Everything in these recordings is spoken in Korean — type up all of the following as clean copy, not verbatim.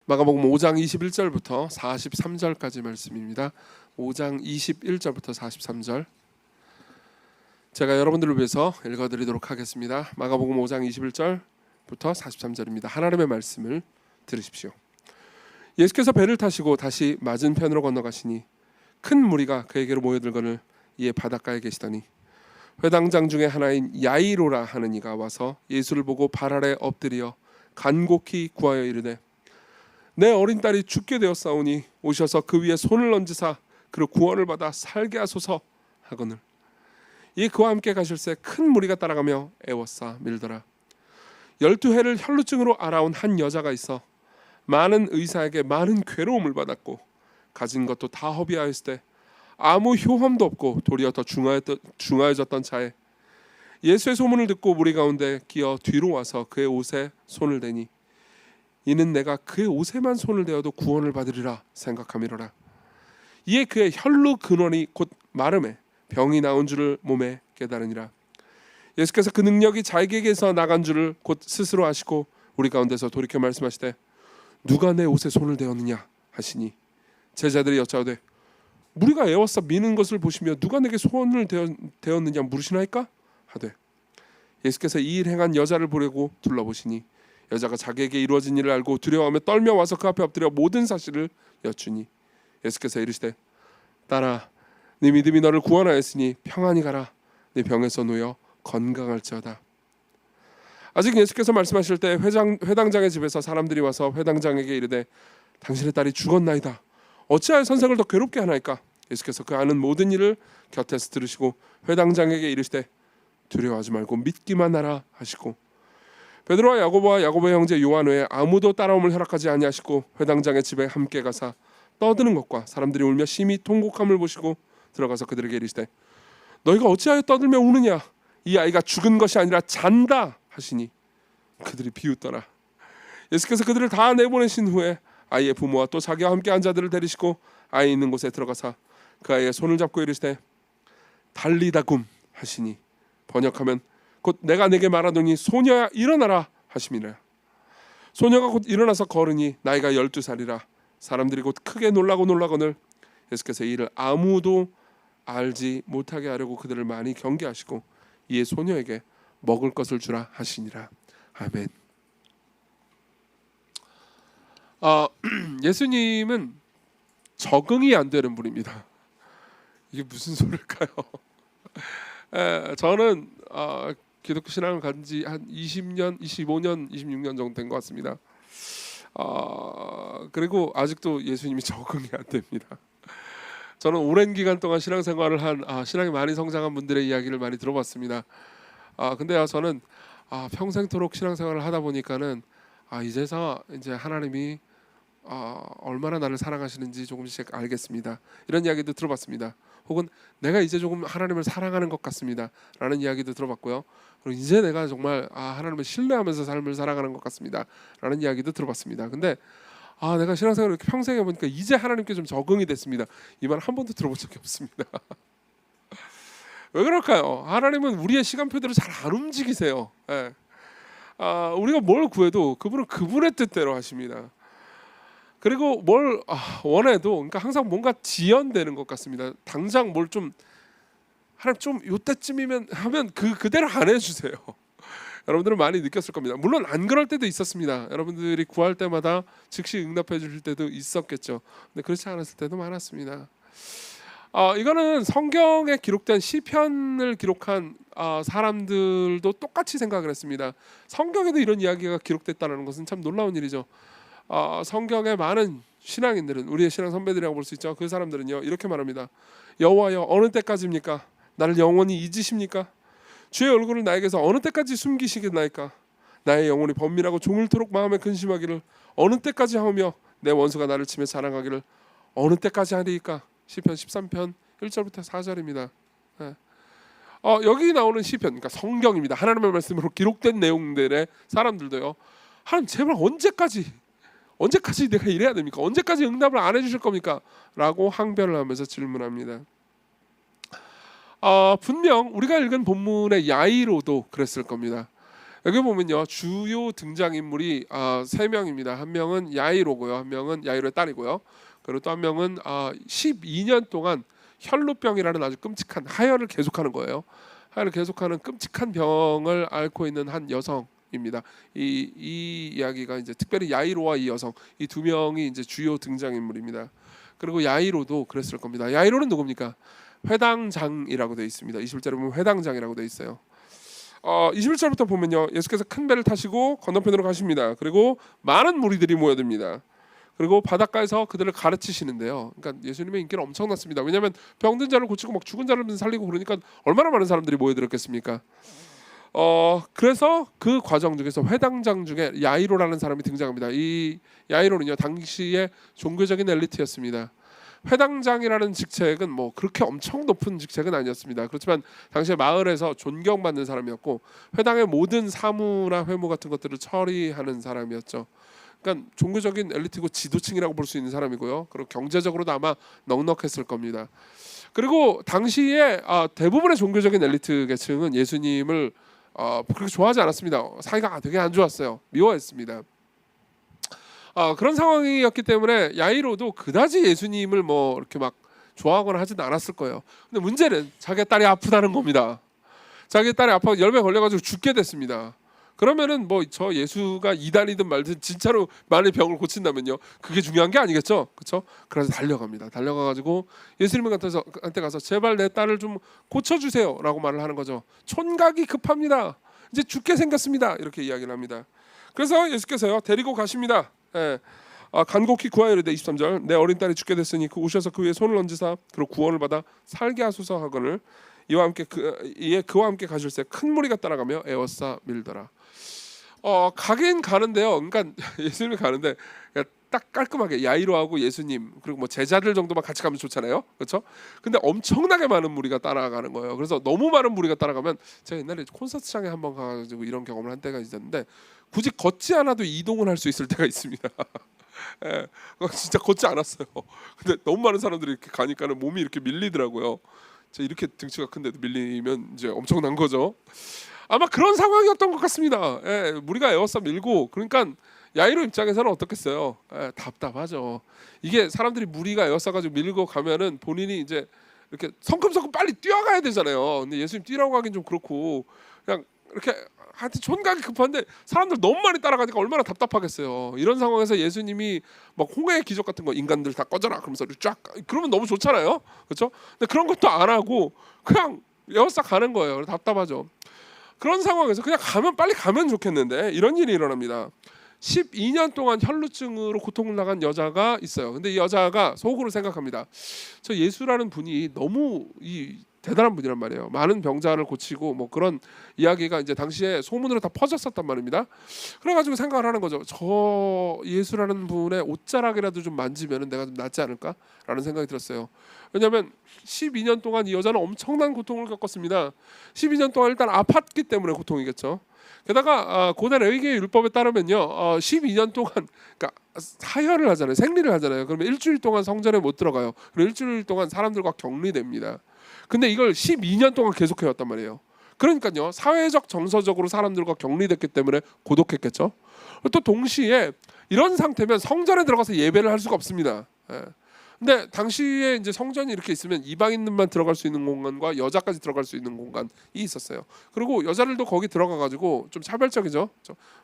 마가복음 5장 21절부터 43절까지 말씀입니다. 5장 21절부터 43절 제가 여러분들을 위해서 읽어드리도록 하겠습니다. 마가복음 5장 21절부터 43절입니다. 하나님의 말씀을 들으십시오. 예수께서 배를 타시고 다시 맞은편으로 건너가시니 큰 무리가 그에게로 모여들거늘 이에 바닷가에 계시더니 회당장 중에 하나인 야이로라 하는 이가 와서 예수를 보고 발 아래 엎드려 간곡히 구하여 이르되 내 어린 딸이 죽게 되었사오니 오셔서 그 위에 손을 얹으사 그를 구원을 받아 살게 하소서 하거늘 이 그와 함께 가실새 큰 무리가 따라가며 애워싸 밀더라. 12해를 혈루증으로 앓아온 한 여자가 있어 많은 의사에게 많은 괴로움을 받았고 가진 것도 다 허비하였을 때 아무 효험도 없고 도리어 더 중하여졌던 차에 예수의 소문을 듣고 무리 가운데 끼어 뒤로 와서 그의 옷에 손을 대니 이는 내가 그의 옷에만 손을 대어도 구원을 받으리라 생각함이로라. 이에 그의 혈루 근원이 곧 마름에 병이 나온 줄을 몸에 깨달으니라. 예수께서 그 능력이 자기에게서 나간 줄을 곧 스스로 아시고 우리 가운데서 돌이켜 말씀하시되 누가 내 옷에 손을 대었느냐 하시니 제자들이 여짜오되 무리가 애워싸 미는 것을 보시며 누가 내게 손을 대었느냐 물으시나이까 하되 예수께서 이 일 행한 여자를 보려고 둘러보시니 여자가 자기에게 이루어진 일을 알고 두려워하며 떨며 와서 그 앞에 엎드려 모든 사실을 여쭈니 예수께서 이르시되 딸아 네 믿음이 너를 구원하였으니 평안히 가라 네 병에서 놓여 건강할지어다. 아직 예수께서 말씀하실 때 회당장의 집에서 사람들이 와서 회당장에게 이르되 당신의 딸이 죽었나이다. 어찌하여 선생을 더 괴롭게 하나이까? 예수께서 그 아는 모든 일을 곁에서 들으시고 회당장에게 이르시되 두려워하지 말고 믿기만 하라 하시고 베드로와 야고보와 야고보의 형제 요한 외에 아무도 따라옴을 허락하지 아니하시고 회당장의 집에 함께 가사 떠드는 것과 사람들이 울며 심히 통곡함을 보시고 들어가서 그들에게 이르시되 너희가 어찌하여 떠들며 우느냐? 이 아이가 죽은 것이 아니라 잔다 하시니 그들이 비웃더라. 예수께서 그들을 다 내보내신 후에 아이의 부모와 또 자기와 함께 한 자들을 데리시고 아이 있는 곳에 들어가사 그 아이의 손을 잡고 이르시되 달리다굼 하시니 번역하면 곧 내가 내게 말하더니 소녀야 일어나라 하심이라. 소녀가 곧 일어나서 걸으니 나이가 12살이라. 사람들이 곧 크게 놀라거늘 예수께서 이 일을 아무도 알지 못하게 하려고 그들을 많이 경계하시고 이에 소녀에게 먹을 것을 주라 하시니라. 아멘. 예수님은 적응이 안 되는 분입니다. 이게 무슨 소리일까요? 저는 기독교 신앙을 간지 한 20년, 25년, 26년 정도 된 것 같습니다. 그리고 아직도 예수님이 적응이 안 됩니다. 저는 오랜 기간 동안 신앙생활을 한 신앙이 많이 성장한 분들의 이야기를 많이 들어봤습니다. 근데 저는 평생토록 신앙생활을 하다 보니까는 이제서 이제 하나님이 얼마나 나를 사랑하시는지 조금씩 알겠습니다. 이런 이야기도 들어봤습니다. 혹은 내가 이제 조금 하나님을 사랑하는 것 같습니다 라는 이야기도 들어봤고요. 그리고 이제 내가 정말 하나님을 신뢰하면서 삶을 살아가는 것 같습니다 라는 이야기도 들어봤습니다. 근데 내가 신앙생활을 이렇게 평생 해보니까 이제 하나님께 좀 적응이 됐습니다. 이 말 한 번도 들어본 적이 없습니다. 왜 그럴까요? 하나님은 우리의 시간표대로 잘 안 움직이세요. 우리가 뭘 구해도 그분은 그분의 뜻대로 하십니다. 그리고 뭘 원해도 그러니까 항상 뭔가 지연되는 것 같습니다. 당장 뭘 좀 하나님 좀 요때쯤이면 하면 그대로 안 해주세요. 여러분들은 많이 느꼈을 겁니다. 물론 안 그럴 때도 있었습니다. 여러분들이 구할 때마다 즉시 응답해 주실 때도 있었겠죠. 근데 그렇지 않았을 때도 많았습니다. 이거는 성경에 기록된 시편을 기록한 사람들도 똑같이 생각을 했습니다. 성경에도 이런 이야기가 기록됐다는 것은 참 놀라운 일이죠. 성경의 많은 신앙인들은 우리의 신앙 선배들이라고 볼 수 있죠. 그 사람들은요 이렇게 말합니다. 여호와여 어느 때까지입니까? 나를 영원히 잊으십니까? 주의 얼굴을 나에게서 어느 때까지 숨기시겠나이까? 나의 영혼이 번민하고 종일토록 마음에 근심하기를 어느 때까지 하오며 내 원수가 나를 치며 자랑하기를 어느 때까지 하리이까? 시편 13편 1절부터 4절입니다. 여기 나오는 시편, 그러니까 성경입니다. 하나님의 말씀으로 기록된 내용들의 사람들도요. 하나님 제발 언제까지 내가 이래야 됩니까? 언제까지 응답을 안 해주실 겁니까? 라고 항변을 하면서 질문합니다. 분명 우리가 읽은 본문의 야이로도 그랬을 겁니다. 여기 보면요, 주요 등장인물이 세 명입니다. 한 명은 야이로고요, 한 명은 야이로의 딸이고요, 그리고 또 한 명은 12년 동안 혈루병이라는 아주 끔찍한 하혈을 계속하는 거예요. 하혈을 계속하는 끔찍한 병을 앓고 있는 한 여성입니다. 이 이야기가 이제 특별히 야이로와 이 여성, 이 두 명이 이제 주요 등장인물입니다. 그리고 야이로도 그랬을 겁니다. 야이로는 누굽니까? 회당장이라고 되어 있습니다. 21절에 보면 회당장이라고 되어 있어요. 21절부터 보면요, 예수께서 큰 배를 타시고 건너편으로 가십니다. 그리고 많은 무리들이 모여듭니다. 그리고 바닷가에서 그들을 가르치시는데요. 그러니까 예수님의 인기는 엄청났습니다. 왜냐하면 병든 자를 고치고 막 죽은 자를 살리고 그러니까 얼마나 많은 사람들이 모여들었겠습니까? 그래서 그 과정 중에서 회당장 중에 야이로라는 사람이 등장합니다. 이 야이로는요, 당시의 종교적인 엘리트였습니다. 회당장이라는 직책은 뭐 그렇게 엄청 높은 직책은 아니었습니다. 그렇지만 당시에 마을에서 존경받는 사람이었고, 회당의 모든 사무나 회무 같은 것들을 처리하는 사람이었죠. 그러니까 종교적인 엘리트고 지도층이라고 볼 수 있는 사람이고요. 그리고 경제적으로도 아마 넉넉했을 겁니다. 그리고 당시에 대부분의 종교적인 엘리트 계층은 예수님을 그렇게 좋아하지 않았습니다. 사이가 되게 안 좋았어요. 미워했습니다. 그런 상황이었기 때문에 야이로도 그다지 예수님을 뭐 이렇게 막 좋아하거나 하지는 않았을 거예요. 근데 문제는 자기 딸이 아프다는 겁니다. 자기 딸이 아파 열매 걸려가지고 죽게 됐습니다. 그러면은 뭐 저 예수가 이단이든 말든 진짜로 만일 병을 고친다면요, 그게 중요한 게 아니겠죠, 그렇죠? 그래서 달려갑니다. 달려가가지고 예수님한테 가서 제발 내 딸을 좀 고쳐주세요라고 말을 하는 거죠. 촌각이 급합니다. 이제 죽게 생겼습니다. 이렇게 이야기를 합니다. 그래서 예수께서요 데리고 가십니다. 간곡히 구하여이르되 23절 내 어린 딸이 죽게 됐으니 오셔서 그 위에 손을 얹으사 그로 구원을 받아 살게 하소서 하거늘 이와 함께 그와 함께 가실새 큰 무리가 따라가며 에워싸 밀더라. 가긴 가는데요. 그러니까 예수님이 가는데 딱 깔끔하게 야이로하고 예수님 그리고 뭐 제자들 정도만 같이 가면 좋잖아요, 그렇죠? 근데 엄청나게 많은 무리가 따라가는 거예요. 그래서 너무 많은 무리가 따라가면, 제가 옛날에 콘서트장에 한번 가가지고 이런 경험을 한 때가 있었는데, 굳이 걷지 않아도 이동을 할 수 있을 때가 있습니다. 예, 진짜 걷지 않았어요. 근데 너무 많은 사람들이 이렇게 가니까는 몸이 이렇게 밀리더라고요. 제가 이렇게 등치가 큰데도 밀리면 이제 엄청난 거죠. 아마 그런 상황이었던 것 같습니다. 무리가 에워싸 밀고, 그러니까 야이로 입장에서는 어떻겠어요? 답답하죠. 이게 사람들이 무리가 에워싸가지고 밀고 가면은 본인이 이제 이렇게 성큼성큼 빨리 뛰어가야 되잖아요. 근데 예수님 뛰라고 하긴 좀 그렇고, 그냥 이렇게 하여튼 촌각이 급한데 사람들 너무 많이 따라가니까 얼마나 답답하겠어요. 이런 상황에서 예수님이 막 홍해의 기적 같은 거, 인간들 다 꺼져라 그러면서 쫙, 그러면 너무 좋잖아요, 그렇죠? 근데 그런 것도 안 하고 그냥 에워싸 가는 거예요. 답답하죠. 그런 상황에서 그냥 빨리 가면 좋겠는데 이런 일이 일어납니다. 12년 동안 혈루증으로 고통을 나간 여자가 있어요. 근데 이 여자가 속으로 생각합니다. 저 예수라는 분이 너무 대단한 분이란 말이에요. 많은 병자를 고치고 뭐 그런 이야기가 이제 당시에 소문으로 다 퍼졌었단 말입니다. 그래가지고 생각을 하는 거죠. 저 예수라는 분의 옷자락이라도 좀 만지면 내가 좀 낫지 않을까라는 생각이 들었어요. 왜냐하면 12년 동안 이 여자는 엄청난 고통을 겪었습니다. 12년 동안 일단 아팠기 때문에 고통이겠죠. 게다가 고대 레위기의 율법에 따르면요, 12년 동안 그러니까 사혈을 하잖아요, 생리를 하잖아요. 그러면 일주일 동안 성전에 못 들어가요. 그리고 일주일 동안 사람들과 격리됩니다. 근데 이걸 12년 동안 계속해왔단 말이에요. 그러니까요, 사회적 정서적으로 사람들과 격리됐기 때문에 고독했겠죠. 또 동시에 이런 상태면 성전에 들어가서 예배를 할 수가 없습니다. 근데 당시에 이제 성전이 이렇게 있으면 이방인들만 들어갈 수 있는 공간과 여자까지 들어갈 수 있는 공간이 있었어요. 그리고 여자들도 거기 들어가 가지고 좀 차별적이죠.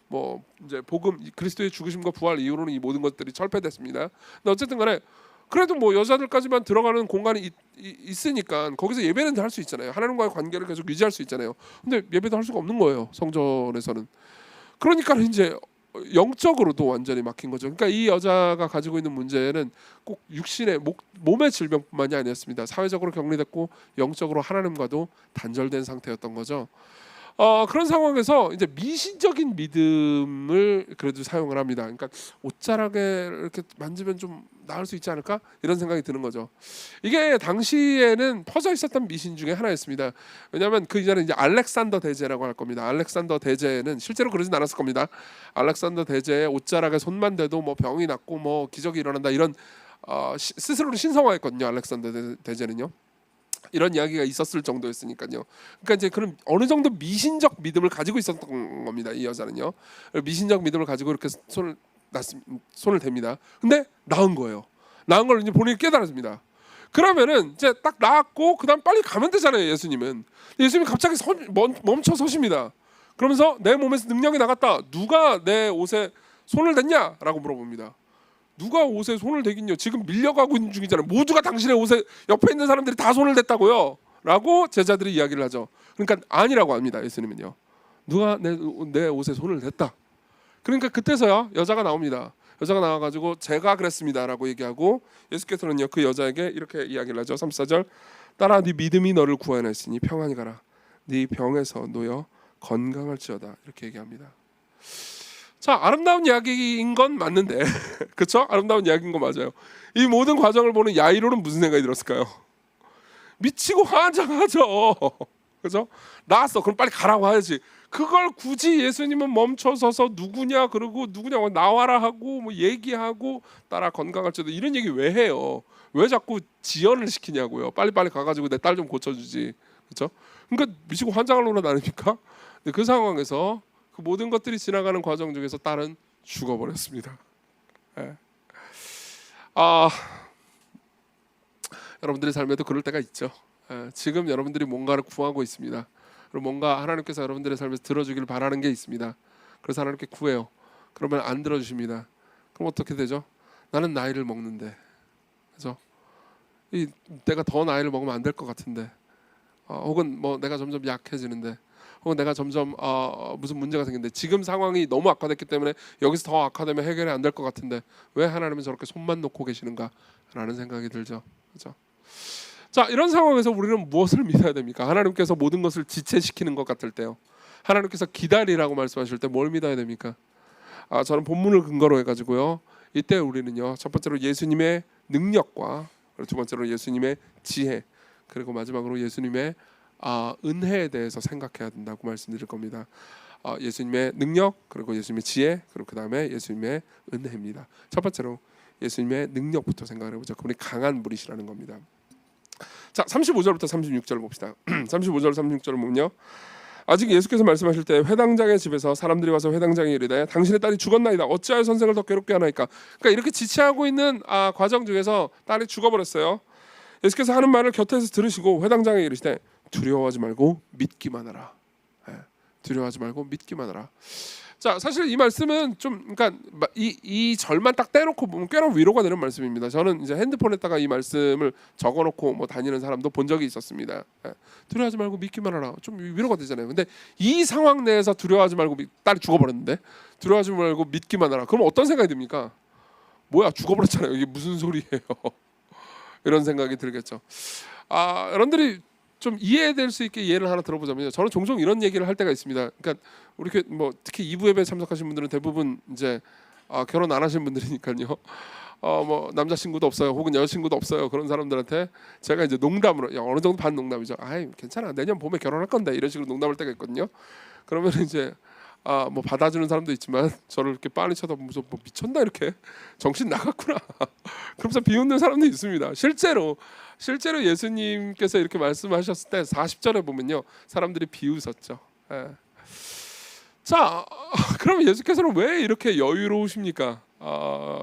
뭐 이제 복음, 그리스도의 죽으심과 부활 이후로는 이 모든 것들이 철폐됐습니다. 근데 어쨌든 간에 그래도 뭐 여자들까지만 들어가는 공간이 있으니까 거기서 예배는 할 수 있잖아요. 하나님과의 관계를 계속 유지할 수 있잖아요. 근데 예배도 할 수가 없는 거예요, 성전에서는. 그러니까 이제 영적으로도 완전히 막힌 거죠. 그러니까 이 여자가 가지고 있는 문제는 꼭 육신의 몸의 질병뿐만이 아니었습니다. 사회적으로 격리됐고 영적으로 하나님과도 단절된 상태였던 거죠. 그런 상황에서 이제 미신적인 믿음을 그래도 사용을 합니다. 그러니까 옷자락에 이렇게 만지면 좀 나을 수 있지 않을까? 이런 생각이 드는 거죠. 이게 당시에는 퍼져 있었던 미신 중에 하나였습니다. 왜냐하면 그 이전에 이제 알렉산더 대제라고 할 겁니다. 알렉산더 대제는 실제로 그러진 않았을 겁니다. 알렉산더 대제의 옷자락에 손만 대도 뭐 병이 낫고 뭐 기적이 일어난다, 이런 스스로를 신성화했거든요, 알렉산더 대제는요. 이런 이야기가 있었을 정도였으니까요. 그러니까 이제 그런 어느 정도 미신적 믿음을 가지고 있었던 겁니다. 이 여자는요. 미신적 믿음을 가지고 이렇게 손을 댑니다. 근데 나은 거예요. 나은 걸 이제 본인이 깨달았습니다. 그러면은 이제 딱 나았고 그다음 빨리 가면 되잖아요. 예수님은. 예수님이 갑자기 멈춰 서십니다. 그러면서 내 몸에서 능력이 나갔다. 누가 내 옷에 손을 댔냐라고 물어봅니다. 누가 옷에 손을 대긴요? 지금 밀려가고 있는 중이잖아요. 모두가 당신의 옷에 옆에 있는 사람들이 다 손을 댔다고요. 라고 제자들이 이야기를 하죠. 그러니까 아니라고 합니다. 예수님은요. 누가 내 옷에 손을 댔다. 그러니까 그때서야 여자가 나옵니다. 여자가 나와가지고 제가 그랬습니다라고 얘기하고 예수께서는요 그 여자에게 이렇게 이야기를 하죠. 34절 딸아 네 믿음이 너를 구원했으니 평안히 가라. 네 병에서 놓여 건강할지어다. 이렇게 얘기합니다. 자, 아름다운 이야기인 건 맞는데 그렇죠? 아름다운 이야기인 거 맞아요. 이 모든 과정을 보는 야이로는 무슨 생각이 들었을까요? 미치고 환장하죠. 그렇죠? 나왔어. 그럼 빨리 가라고 하지. 그걸 굳이 예수님은 멈춰서서 누구냐 그러고 누구냐 나와라 하고 뭐 얘기하고 따라 건강할지도 이런 얘기 왜 해요? 왜 자꾸 지연을 시키냐고요? 빨리빨리 가가지고 내 딸 좀 고쳐주지. 그렇죠? 그러니까 미치고 환장을 하는 아닙니까? 근데 그 상황에서 그 모든 것들이 지나가는 과정 중에서 딸은 죽어버렸습니다. 예. 여러분들의 삶에도 그럴 때가 있죠. 예. 지금 여러분들이 뭔가를 구하고 있습니다. 그리고 뭔가 하나님께서 여러분들의 삶에서 들어주기를 바라는 게 있습니다. 그래서 하나님께 구해요. 그러면 안 들어주십니다. 그럼 어떻게 되죠? 나는 나이를 먹는데, 그죠? 내가 더 나이를 먹으면 안 될 것 같은데, 혹은 뭐 내가 점점 약해지는데, 혹은 내가 점점 무슨 문제가 생긴데 지금 상황이 너무 악화됐기 때문에 여기서 더 악화되면 해결이 안 될 것 같은데 왜 하나님은 저렇게 손만 놓고 계시는가라는 생각이 들죠. 그렇죠? 자, 이런 상황에서 우리는 무엇을 믿어야 됩니까? 하나님께서 모든 것을 지체시키는 것 같을 때요. 하나님께서 기다리라고 말씀하실 때 뭘 믿어야 됩니까? 저는 본문을 근거로 해가지고요. 이때 우리는요. 첫 번째로 예수님의 능력과 그리고 두 번째로 예수님의 지혜 그리고 마지막으로 예수님의 은혜에 대해서 생각해야 된다고 말씀드릴 겁니다. 예수님의 능력 그리고 예수님의 지혜 그리고 그 다음에 예수님의 은혜입니다. 첫 번째로 예수님의 능력부터 생각을 해보죠. 그분이 강한 분이시라는 겁니다. 자, 35절부터 36절 봅시다. 35절 36절을 보면요. 아직 예수께서 말씀하실 때 회당장의 집에서 사람들이 와서 회당장에 이르되 당신의 딸이 죽었나이다. 어찌하여 선생을 더 괴롭게 하나이까. 그러니까 이렇게 지체하고 있는 과정 중에서 딸이 죽어버렸어요. 예수께서 하는 말을 곁에서 들으시고 회당장에 이르시되 두려워하지 말고 믿기만 하라. 두려워하지 말고 믿기만 하라. 자, 사실 이 말씀은 좀 그러니까 이 절만 딱 떼놓고 보면 꽤나 위로가 되는 말씀입니다. 저는 이제 핸드폰에다가 이 말씀을 적어놓고 뭐 다니는 사람도 본 적이 있었습니다. 두려워하지 말고 믿기만 하라. 좀 위로가 되잖아요. 근데 이 상황 내에서 두려워하지 말고 딸이 죽어버렸는데 두려워하지 말고 믿기만 하라. 그럼 어떤 생각이 듭니까? 뭐야 죽어버렸잖아요. 이게 무슨 소리예요? 이런 생각이 들겠죠. 여러분들이 좀 이해될 수 있게 예를 하나 들어보자면요. 저는 종종 이런 얘기를 할 때가 있습니다. 그러니까 우리 뭐 특히 2부 예배 참석하신 분들은 대부분 이제 결혼 안 하신 분들이니까요. 뭐 남자친구도 없어요. 혹은 여자친구도 없어요. 그런 사람들한테 제가 이제 농담으로 어느 정도 반 농담이죠. 아이 괜찮아. 내년 봄에 결혼할 건데 이런 식으로 농담할 때가 있거든요. 그러면 이제 뭐 받아주는 사람도 있지만 저를 이렇게 빤히 쳐다보면서 뭐 미쳤나 이렇게 정신 나갔구나. 그러면서 비웃는 사람도 있습니다. 실제로 예수님께서 이렇게 말씀하셨을 때 40절에 보면요. 사람들이 비웃었죠. 자, 그럼 예수께서는 왜 이렇게 여유로우십니까?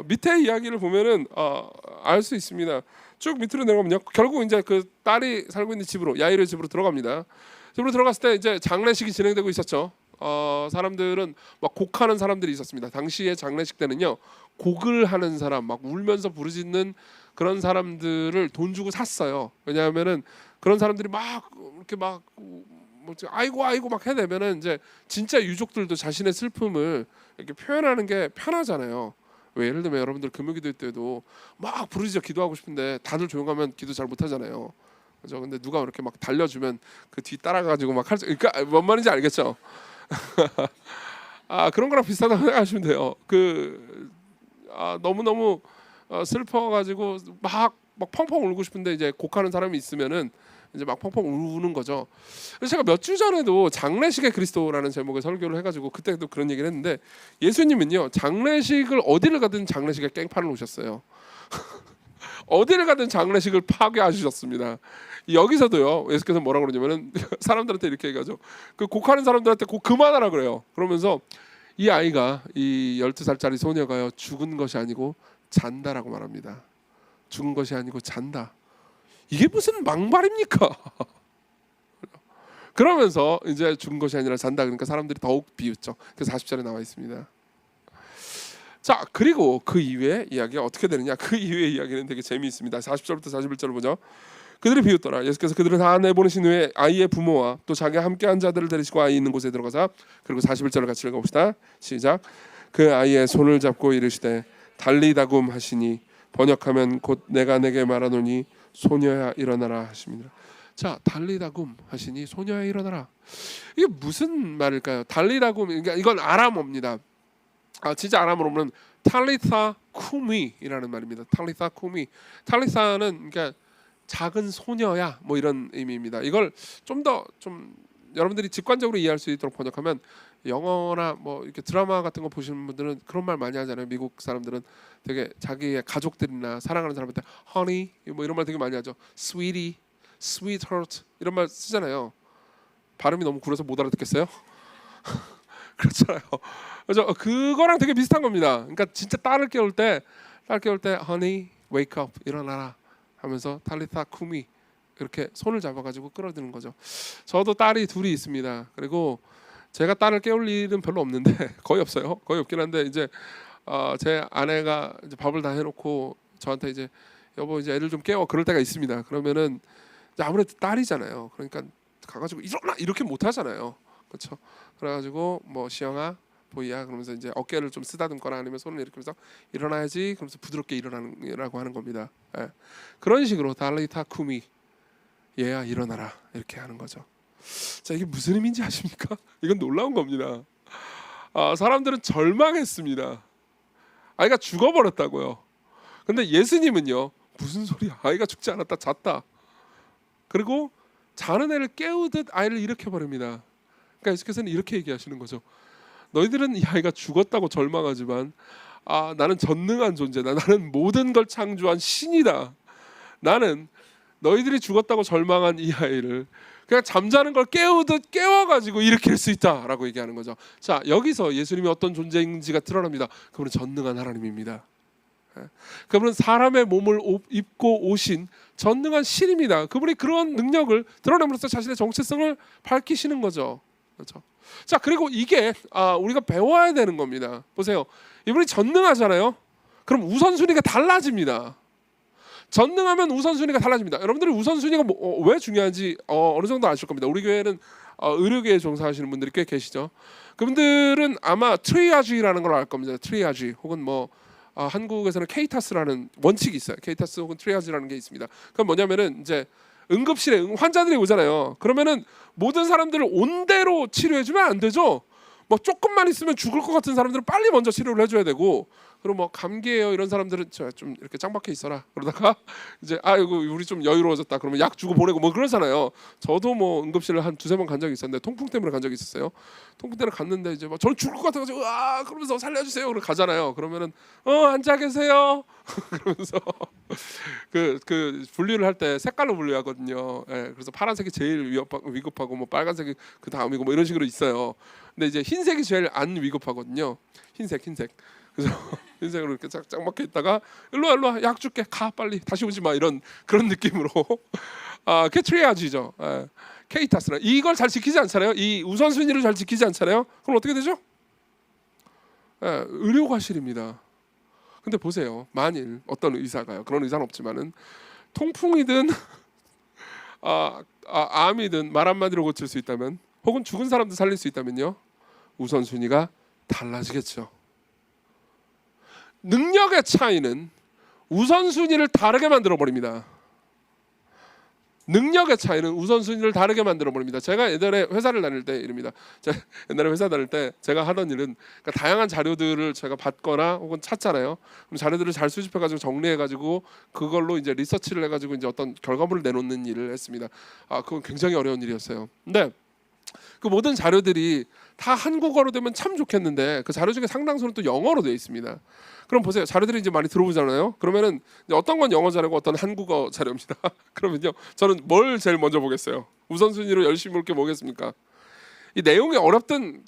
밑에 이야기를 보면은 알 수 있습니다. 쭉 밑으로 내려가면요. 결국 이제 그 딸이 살고 있는 집으로 야이르 집으로 들어갑니다. 집으로 들어갔을 때 이제 장례식이 진행되고 있었죠. 사람들은 막 곡하는 사람들이 있었습니다. 당시에 장례식 때는요. 곡을 하는 사람, 막 울면서 부르짖는 그런 사람들을 돈 주고 샀어요. 왜냐하면은 그런 사람들이 막 이렇게 막 아이고 막 해내면은 이제 진짜 유족들도 자신의 슬픔을 이렇게 표현하는 게 편하잖아요. 왜 예를 들면 여러분들 금요기도 때도 막 부르짖어 기도하고 싶은데 다들 조용하면 기도 잘 못하잖아요. 그죠? 근데 누가 이렇게 막 달려주면 그 뒤 따라가지고 막 그러니까 뭔 말인지 알겠죠? 그런 거랑 비슷하다고 생각하시면 돼요. 너무 슬퍼가지고 막 펑펑 울고 싶은데 이제 곡하는 사람이 있으면은 이제 막 펑펑 우는 거죠. 그래서 제가 몇 주 전에도 장례식의 그리스도라는 제목의 설교를 해가지고 그때도 그런 얘기를 했는데 예수님은요 장례식을 어디를 가든 장례식에 깽판을 오셨어요. 어디를 가든 장례식을 파괴하셨습니다. 여기서도요. 예수께서 뭐라 그러냐면은 사람들한테 이렇게 얘기하죠. 그 곡하는 사람들한테 곡 그만하라 그래요. 그러면서 이 아이가 이 12살짜리 소녀가요 죽은 것이 아니고 잔다라고 말합니다. 죽은 것이 아니고 잔다. 이게 무슨 막말입니까? 그러면서 이제 죽은 것이 아니라 잔다. 그러니까 사람들이 더욱 비웃죠. 그래서 40절에 나와 있습니다. 자, 그리고 그 이후에 이야기가 어떻게 되느냐? 그 이후의 이야기는 되게 재미있습니다. 40절부터 41절을 보죠. 그들이 비웃더라. 예수께서 그들을 다 내보내신 후에 아이의 부모와 또 자기와 함께한 자들을 데리시고 아이 있는 곳에 들어가서 그리고 41절을 같이 읽어봅시다. 시작. 그 아이의 손을 잡고 이르시되 달리다굼 하시니 번역하면 곧 내가 내게 말하노니 소녀야 일어나라 하십니다. 자, 달리다굼 하시니 소녀야 일어나라. 이게 무슨 말일까요? 달리다굼, 그러니까 이건 아람어입니다. 진짜 아람어로 보면 탈리타 쿠미이라는 말입니다. 탈리타 쿠미. 탈리타는 그러니까 작은 소녀야 뭐 이런 의미입니다. 이걸 좀 더 좀 여러분들이 직관적으로 이해할 수 있도록 번역하면 영어나 뭐 이렇게 드라마 같은 거 보시는 분들은 그런 말 많이 하잖아요. 미국 사람들은 되게 자기의 가족들이나 사랑하는 사람한테 honey 뭐 이런 말 되게 많이 하죠. sweetie, sweetheart 이런 말 쓰잖아요. 발음이 너무 구려서 못 알아듣겠어요? 그렇잖아요. 그래서 그거랑 되게 비슷한 겁니다. 그러니까 진짜 딸을 깨울 때 honey, wake up 일어나라 하면서 탈리타 쿠미 이렇게 손을 잡아가지고 끌어드는 거죠. 저도 딸이 둘이 있습니다. 그리고 제가 딸을 깨울 일은 별로 없는데 거의 없어요. 거의 없긴 한데 이제 제 아내가 이제 밥을 다 해놓고 저한테 이제 여보 이제 애들 좀 깨워 그럴 때가 있습니다. 그러면은 아무래도 딸이잖아요. 그러니까 가가지고 일어나 이렇게 못 하잖아요. 그렇죠? 그래가지고 뭐 시영아 보이야 그러면서 이제 어깨를 좀 쓰다듬거나 아니면 손을 이렇게 하면서 일어나야지 그러면서 부드럽게 일어나라고 하는 겁니다. 예. 그런 식으로 달리타 쿠미 얘야 일어나라 이렇게 하는 거죠. 자, 이게 무슨 의미인지 아십니까? 이건 놀라운 겁니다. 사람들은 절망했습니다. 아이가 죽어버렸다고요. 근데 예수님은요 무슨 소리야? 아이가 죽지 않았다 잤다. 그리고 자는 애를 깨우듯 아이를 일으켜버립니다. 그러니까 예수께서는 이렇게 얘기하시는 거죠. 너희들은 이 아이가 죽었다고 절망하지만 나는 전능한 존재다. 나는 모든 걸 창조한 신이다. 나는 너희들이 죽었다고 절망한 이 아이를 그냥 잠자는 걸 깨우듯 깨워가지고 일으킬 수 있다라고 얘기하는 거죠. 자, 여기서 예수님이 어떤 존재인지가 드러납니다. 그분은 전능한 하나님입니다. 그분은 사람의 몸을 입고 오신 전능한 신입니다. 그분이 그런 능력을 드러냄으로써 자신의 정체성을 밝히시는 거죠. 그렇죠? 자, 그리고 이게 우리가 배워야 되는 겁니다. 보세요. 이분이 전능하잖아요. 그럼 우선순위가 달라집니다. 전능하면 우선순위가 달라집니다. 여러분들이 우선순위가 왜 중요한지 어느 정도 아실 겁니다. 우리 교회는 의료계에 종사하시는 분들이 꽤 계시죠. 그분들은 아마 트리아지라는 걸 알 겁니다. 트리아지 혹은 뭐 한국에서는 케이타스라는 원칙이 있어요. 케이타스 혹은 트리아지라는 게 있습니다. 그건 뭐냐면은 이제 응급실에 환자들이 오잖아요. 그러면은 모든 사람들을 온대로 치료해주면 안 되죠. 뭐 조금만 있으면 죽을 것 같은 사람들은 빨리 먼저 치료를 해줘야 되고, 그리고 뭐 감기예요 이런 사람들은 좀 이렇게 짱박혀 있어라 그러다가 이제 이거 우리 좀 여유로워졌다 그러면 약 주고 보내고 뭐 그러잖아요. 저도 뭐 응급실을 한 두세 번 간 적이 있었는데 통풍 때문에 간 적이 있었어요. 통풍 때문에 갔는데 이제 막 저는 죽을 것 같아가지고 그러면서 살려주세요 그러고 가잖아요. 그러면은 앉아 계세요 그러면서 그 분류를 할 때 색깔로 분류하거든요. 예, 그래서 파란색이 제일 위급하고 뭐 빨간색이 그 다음이고 뭐 이런 식으로 있어요. 근데 이제 흰색이 제일 안 위급하거든요. 흰색. 그래서 흰색으로 이렇게 쫙 막혀 있다가 일로 와 약 줄게 가 빨리 다시 오지 마 이런 그런 느낌으로 그게 트리아지죠. 케이타스라 이걸 잘 지키지 않잖아요. 이 우선순위를 잘 지키지 않잖아요. 그럼 어떻게 되죠? 의료과실입니다. 근데 보세요. 만일 어떤 의사가요. 그런 의사는 없지만은 통풍이든 암이든 말 한마디로 고칠 수 있다면 혹은 죽은 사람도 살릴 수 있다면요. 우선순위가 달라지겠죠. 능력의 차이는 우선순위를 다르게 만들어 버립니다. 능력의 차이는 우선순위를 다르게 만들어 버립니다. 제가 옛날에 회사를 다닐 때 이릅니다. 옛날에 회사 다닐 때 제가 하던 일은 그러니까 다양한 자료들을 제가 받거나 혹은 찾잖아요. 그럼 자료들을 잘 수집해가지고 정리해가지고 그걸로 이제 리서치를 해가지고 이제 어떤 결과물을 내놓는 일을 했습니다. 그건 굉장히 어려운 일이었어요. 근데 그 모든 자료들이 다 한국어로 되면 참 좋겠는데 그 자료 중에 상당수는 또 영어로 되어 있습니다. 그럼 보세요. 자료들이 이제 많이 들어오잖아요. 그러면은 어떤 건 영어 자료고 어떤 한국어 자료입니다. 그러면요, 저는 뭘 제일 먼저 보겠어요? 우선순위로 열심히 볼 게 뭐겠습니까? 이 내용이 어렵지 않든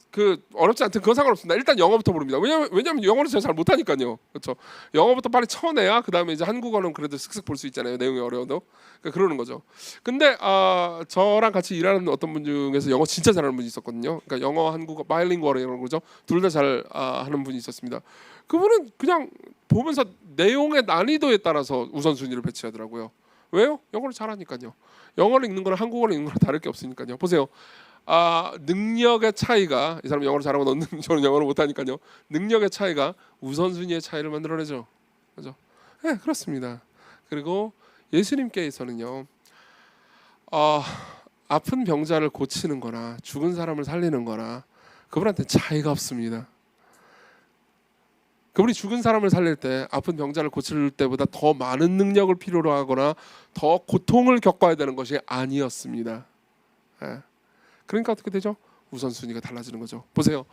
그건 상관없습니다. 일단 영어부터 모릅니다. 왜냐면 영어를 제가 잘 못하니까요. 그렇죠? 영어부터 빨리 쳐내야 그 다음에 이제 한국어는 그래도 슥슥 볼 수 있잖아요. 내용이 어려워도. 그러니까 그러는 거죠. 근데 저랑 같이 일하는 어떤 분 중에서 영어 진짜 잘하는 분이 있었거든요. 그러니까 영어, 한국어, 바이링구얼이라는 거죠. 둘 다 잘 하는 분이 있었습니다. 그분은 그냥 보면서 내용의 난이도에 따라서 우선순위를 배치하더라고요. 왜요? 영어를 잘하니까요. 영어를 읽는 거랑 한국어를 읽는 거랑 다를 게 없으니까요. 보세요. 능력의 차이가, 이 사람 영어를 잘하고 저는 영어를 못하니까요. 능력의 차이가 우선순위의 차이를 만들어내죠. 그죠? 네, 그렇습니다. 그리고 예수님께서는요, 아픈 병자를 고치는 거나 죽은 사람을 살리는 거나 그분한테 차이가 없습니다. 그분이 죽은 사람을 살릴 때, 아픈 병자를 고칠 때보다 더 많은 능력을 필요로 하거나 더 고통을 겪어야 되는 것이 아니었습니다. 네. 그러니까 어떻게 되죠? 우선순위가 달라지는 거죠. 보세요.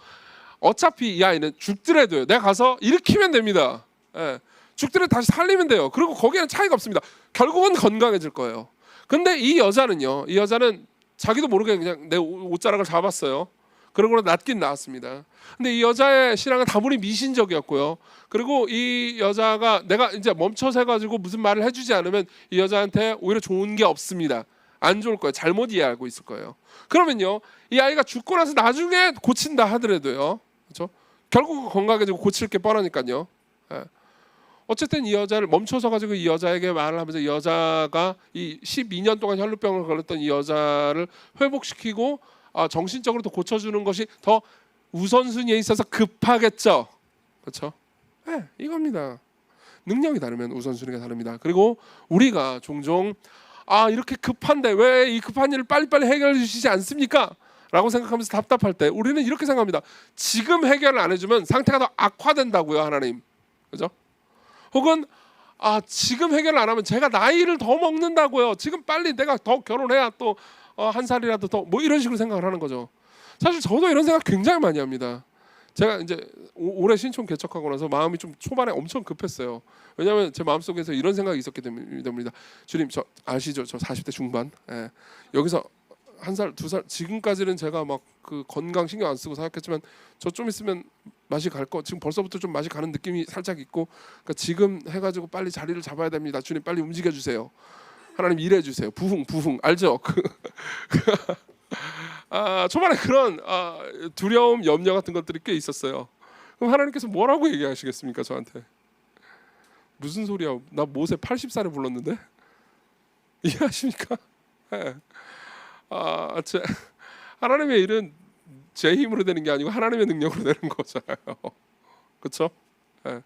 어차피 이 아이는 죽더라도요, 내가 가서 일으키면 됩니다. 예. 죽더라도 다시 살리면 돼요. 그리고 거기에는 차이가 없습니다. 결국은 건강해질 거예요. 근데 이 여자는 자기도 모르게 그냥 내 옷자락을 잡았어요. 그러고 낫긴 나았습니다. 근데 이 여자의 신앙은 다분히 미신적이었고요. 그리고 이 여자가 내가 이제 멈춰서 해가지고 무슨 말을 해주지 않으면 이 여자한테 오히려 좋은 게 없습니다. 안 좋을 거예요. 잘못 이해하고 있을 거예요. 그러면요, 이 아이가 죽고 나서 나중에 고친다 하더라도요, 그렇죠? 결국 건강해지고 고칠 게 뻔하니까요. 예. 어쨌든 이 여자를 멈춰서 가지고 이 여자에게 말을 하면서 이 여자가 이 12년 동안 혈루병을 걸렸던 이 여자를 회복시키고 정신적으로 더 고쳐주는 것이 더 우선순위에 있어서 급하겠죠. 그렇죠? 네, 이겁니다. 능력이 다르면 우선순위가 다릅니다. 그리고 우리가 종종 이렇게 급한데 왜 이 급한 일을 빨리빨리 해결해 주시지 않습니까? 라고 생각하면서 답답할 때 우리는 이렇게 생각합니다. 지금 해결을 안 해주면 상태가 더 악화된다고요, 하나님. 그죠? 혹은 지금 해결을 안 하면 제가 나이를 더 먹는다고요. 지금 빨리 내가 더 결혼해야 또 한 살이라도 더 뭐 이런 식으로 생각을 하는 거죠. 사실 저도 이런 생각 굉장히 많이 합니다. 제가 이제 올해 신촌 개척하고 나서 마음이 좀 초반에 엄청 급했어요. 왜냐하면 제 마음속에서 이런 생각이 있었기 때문입니다. 주님, 저 아시죠? 저 40대 중반. 예. 여기서 한 살, 두 살, 지금까지는 제가 막 그 건강 신경 안 쓰고 생각했지만 저 좀 있으면 맛이 갈 거. 지금 벌써부터 좀 맛이 가는 느낌이 살짝 있고, 그러니까 지금 해가지고 빨리 자리를 잡아야 됩니다. 주님, 빨리 움직여 주세요. 하나님 일해 주세요. 부흥 알죠? 초반에 그런 두려움, 염려 같은 것들이 꽤 있었어요. 그럼 하나님께서 뭐라고 얘기하시겠습니까? 저한테 무슨 소리야? 나 모세 80살에 불렀는데 이해하십니까? 네. 하나님의 일은 제 힘으로 되는 게 아니고 하나님의 능력으로 되는 거잖아요. 그렇죠? 네.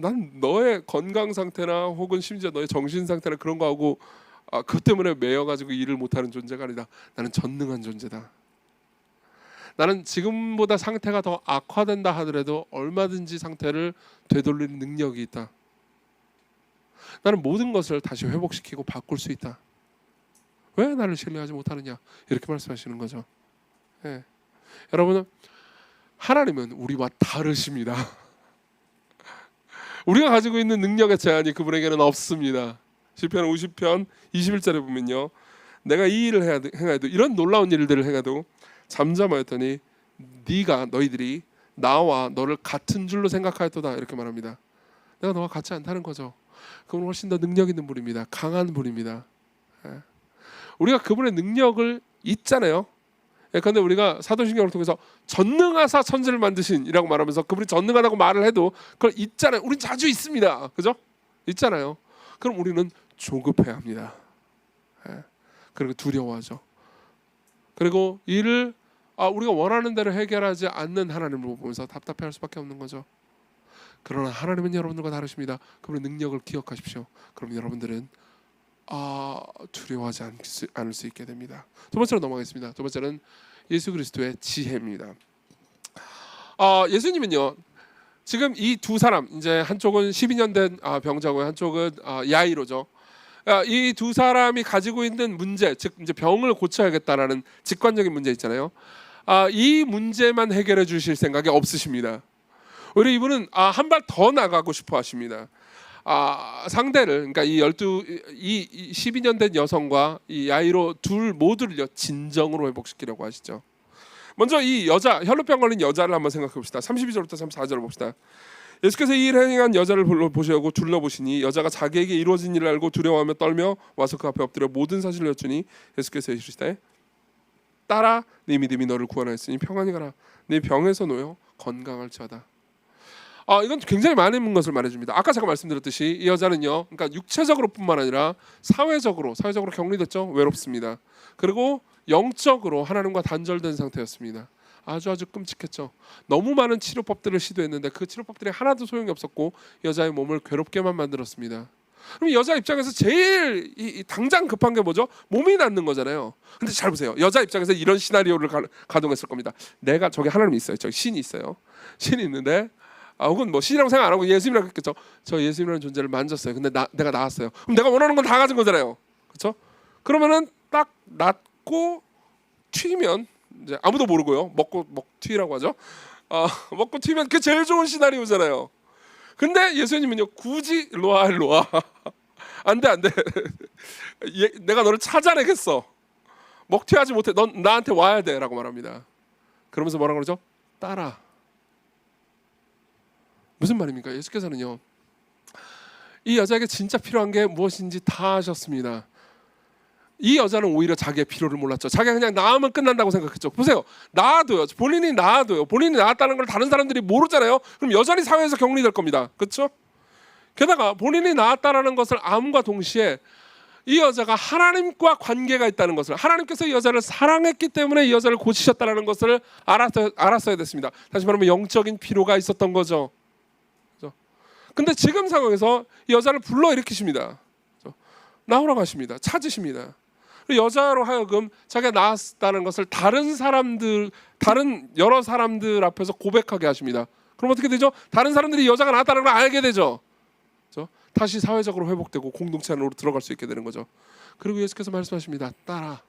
난 너의 건강 상태나 혹은 심지어 너의 정신 상태나 그런 거하고 그것 때문에 매여가지고 일을 못하는 존재가 아니다. 나는 전능한 존재다. 나는 지금보다 상태가 더 악화된다 하더라도 얼마든지 상태를 되돌리는 능력이 있다. 나는 모든 것을 다시 회복시키고 바꿀 수 있다. 왜 나를 신뢰하지 못하느냐? 이렇게 말씀하시는 거죠. 네. 여러분, 하나님은 우리와 다르십니다. 우리가 가지고 있는 능력의 제한이 그분에게는 없습니다. 시편 50편 21절에 보면요, 내가 이 일을 행하여도 이런 놀라운 일들을 행해도 잠잠하였더니 너희들이 나와 너를 같은 줄로 생각하였도다, 이렇게 말합니다. 내가 너와 같지 않다는 거죠. 그분은 훨씬 더 능력 있는 분입니다. 강한 분입니다. 우리가 그분의 능력을 잊잖아요. 그런데 우리가 사도신경을 통해서 전능하사 천지를 만드신 이라고 말하면서 그분이 전능하다고 말을 해도 그걸 잊잖아요. 우린 자주 잊습니다. 그죠? 잊잖아요. 그럼 우리는 조급해야 합니다. 그리고 두려워하죠. 그리고 이를 우리가 원하는 대로 해결하지 않는 하나님을 보면서 답답해할 수밖에 없는 거죠. 그러나 하나님은 여러분들과 다르십니다. 그분의 능력을 기억하십시오. 그럼 여러분들은 두려워하지 않을 수 있게 됩니다. 두 번째로 넘어가겠습니다. 두 번째는 예수 그리스도의 지혜입니다. 예수님은요, 지금 이 두 사람, 이제 한쪽은 12년 된 병자고 한쪽은 야이로죠. 이 두 사람이 가지고 있는 문제, 즉 이제 병을 고쳐야겠다라는 직관적인 문제 있잖아요. 이 문제만 해결해 주실 생각이 없으십니다. 오히려 이분은 한 발 더 나가고 싶어 하십니다. 상대를, 그러니까 이 12년 된 여성과 이 야이로 둘 모두를요 진정으로 회복시키려고 하시죠. 먼저 이 여자, 혈루병 걸린 여자를 한번 생각해 봅시다. 32절부터 34절을 봅시다. 예수께서 이 일을 행한 여자를 보시고 둘러보시니 여자가 자기에게 이루어진 일을 알고 두려워하며 떨며 와서 그 앞에 엎드려 모든 사실을 여쭈니 예수께서 이르시되 딸아, 네 믿음이 너를 구원하였으니 평안히 가라. 네 병에서 놓여 건강할지어다. 이건 굉장히 많은 것을 말해줍니다. 아까 제가 말씀드렸듯이 이 여자는요, 그러니까 육체적으로뿐만 아니라 사회적으로 격리됐죠. 외롭습니다. 그리고 영적으로 하나님과 단절된 상태였습니다. 아주 끔찍했죠. 너무 많은 치료법들을 시도했는데 그 치료법들이 하나도 소용이 없었고 여자의 몸을 괴롭게만 만들었습니다. 그럼 여자 입장에서 제일 당장 급한 게 뭐죠? 몸이 낫는 거잖아요. 근데 잘 보세요. 여자 입장에서 이런 시나리오를 가동했을 겁니다. 내가 저기 하나님이 있어요. 저기 신이 있어요. 신이 있는데 혹은 뭐 신이라고 생각 안 하고 예수님이라고 했겠죠. 저 예수님이라는 존재를 만졌어요. 근데 내가 나았어요. 그럼 내가 원하는 건 다 가진 거잖아요. 그렇죠? 그러면은 딱 낫고 튀면 이제 아무도 모르고요. 먹고 튀라고 하죠. 먹고 튀면 그게 제일 좋은 시나리오잖아요. 근데 예수님은요, 굳이 일로 와. 안 돼. 내가 너를 찾아내겠어. 먹튀하지 못해. 넌 나한테 와야 돼라고 말합니다. 그러면서 뭐라고 그러죠? 따라. 무슨 말입니까? 예수께서는요, 이 여자에게 진짜 필요한 게 무엇인지 다 아셨습니다. 이 여자는 오히려 자기의 필요를 몰랐죠. 자기가 그냥 나으면 끝난다고 생각했죠. 보세요. 나아도요. 본인이 나았다는 걸 다른 사람들이 모르잖아요. 그럼 여전히 사회에서 격리될 겁니다. 그렇죠? 게다가 본인이 나았다는 것을 암과 동시에 이 여자가 하나님과 관계가 있다는 것을, 하나님께서 이 여자를 사랑했기 때문에 이 여자를 고치셨다는 것을 알았어야 됐습니다. 다시 말하면 영적인 필요가 있었던 거죠. 근데 지금 상황에서 이 여자를 불러일으키십니다. 나오라고 하십니다. 찾으십니다. 여자로 하여금 자기가 나았다는 것을 다른 여러 사람들 앞에서 고백하게 하십니다. 그럼 어떻게 되죠? 다른 사람들이 여자가 나았다는 걸 알게 되죠. 그렇죠? 다시 사회적으로 회복되고 공동체 안으로 들어갈 수 있게 되는 거죠. 그리고 예수께서 말씀하십니다. 따라.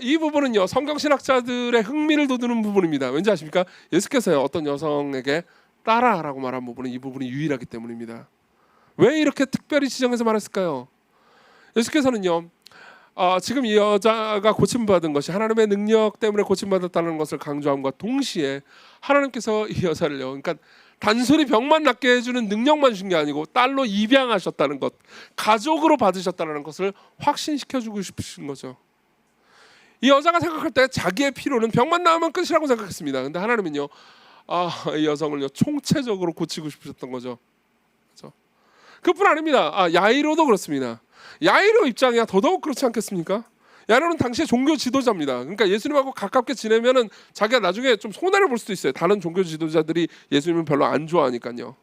이 부분은요, 성경신학자들의 흥미를 돋우는 부분입니다. 왠지 아십니까? 예수께서요, 어떤 여성에게 따라라고 말한 부분은 이 부분이 유일하기 때문입니다. 왜 이렇게 특별히 지정해서 말했을까요? 예수께서는요, 지금 이 여자가 고침받은 것이 하나님의 능력 때문에 고침받았다는 것을 강조함과 동시에 하나님께서 이 여자를요, 그러니까 단순히 병만 낫게 해주는 능력만 주신 게 아니고 딸로 입양하셨다는 것, 가족으로 받으셨다는 것을 확신시켜주고 싶으신 거죠. 이 여자가 생각할 때 자기의 필요는 병만 나으면 끝이라고 생각했습니다. 근데 하나님은요, 이 여성을요 총체적으로 고치고 싶으셨던 거죠. 그렇죠? 그뿐 아닙니다. 야이로도 그렇습니다. 야이로 입장이야 더더욱 그렇지 않겠습니까? 야이로는 당시의 종교 지도자입니다. 그러니까 예수님하고 가깝게 지내면은 자기가 나중에 좀 손해를 볼 수도 있어요. 다른 종교 지도자들이 예수님을 별로 안 좋아하니까요.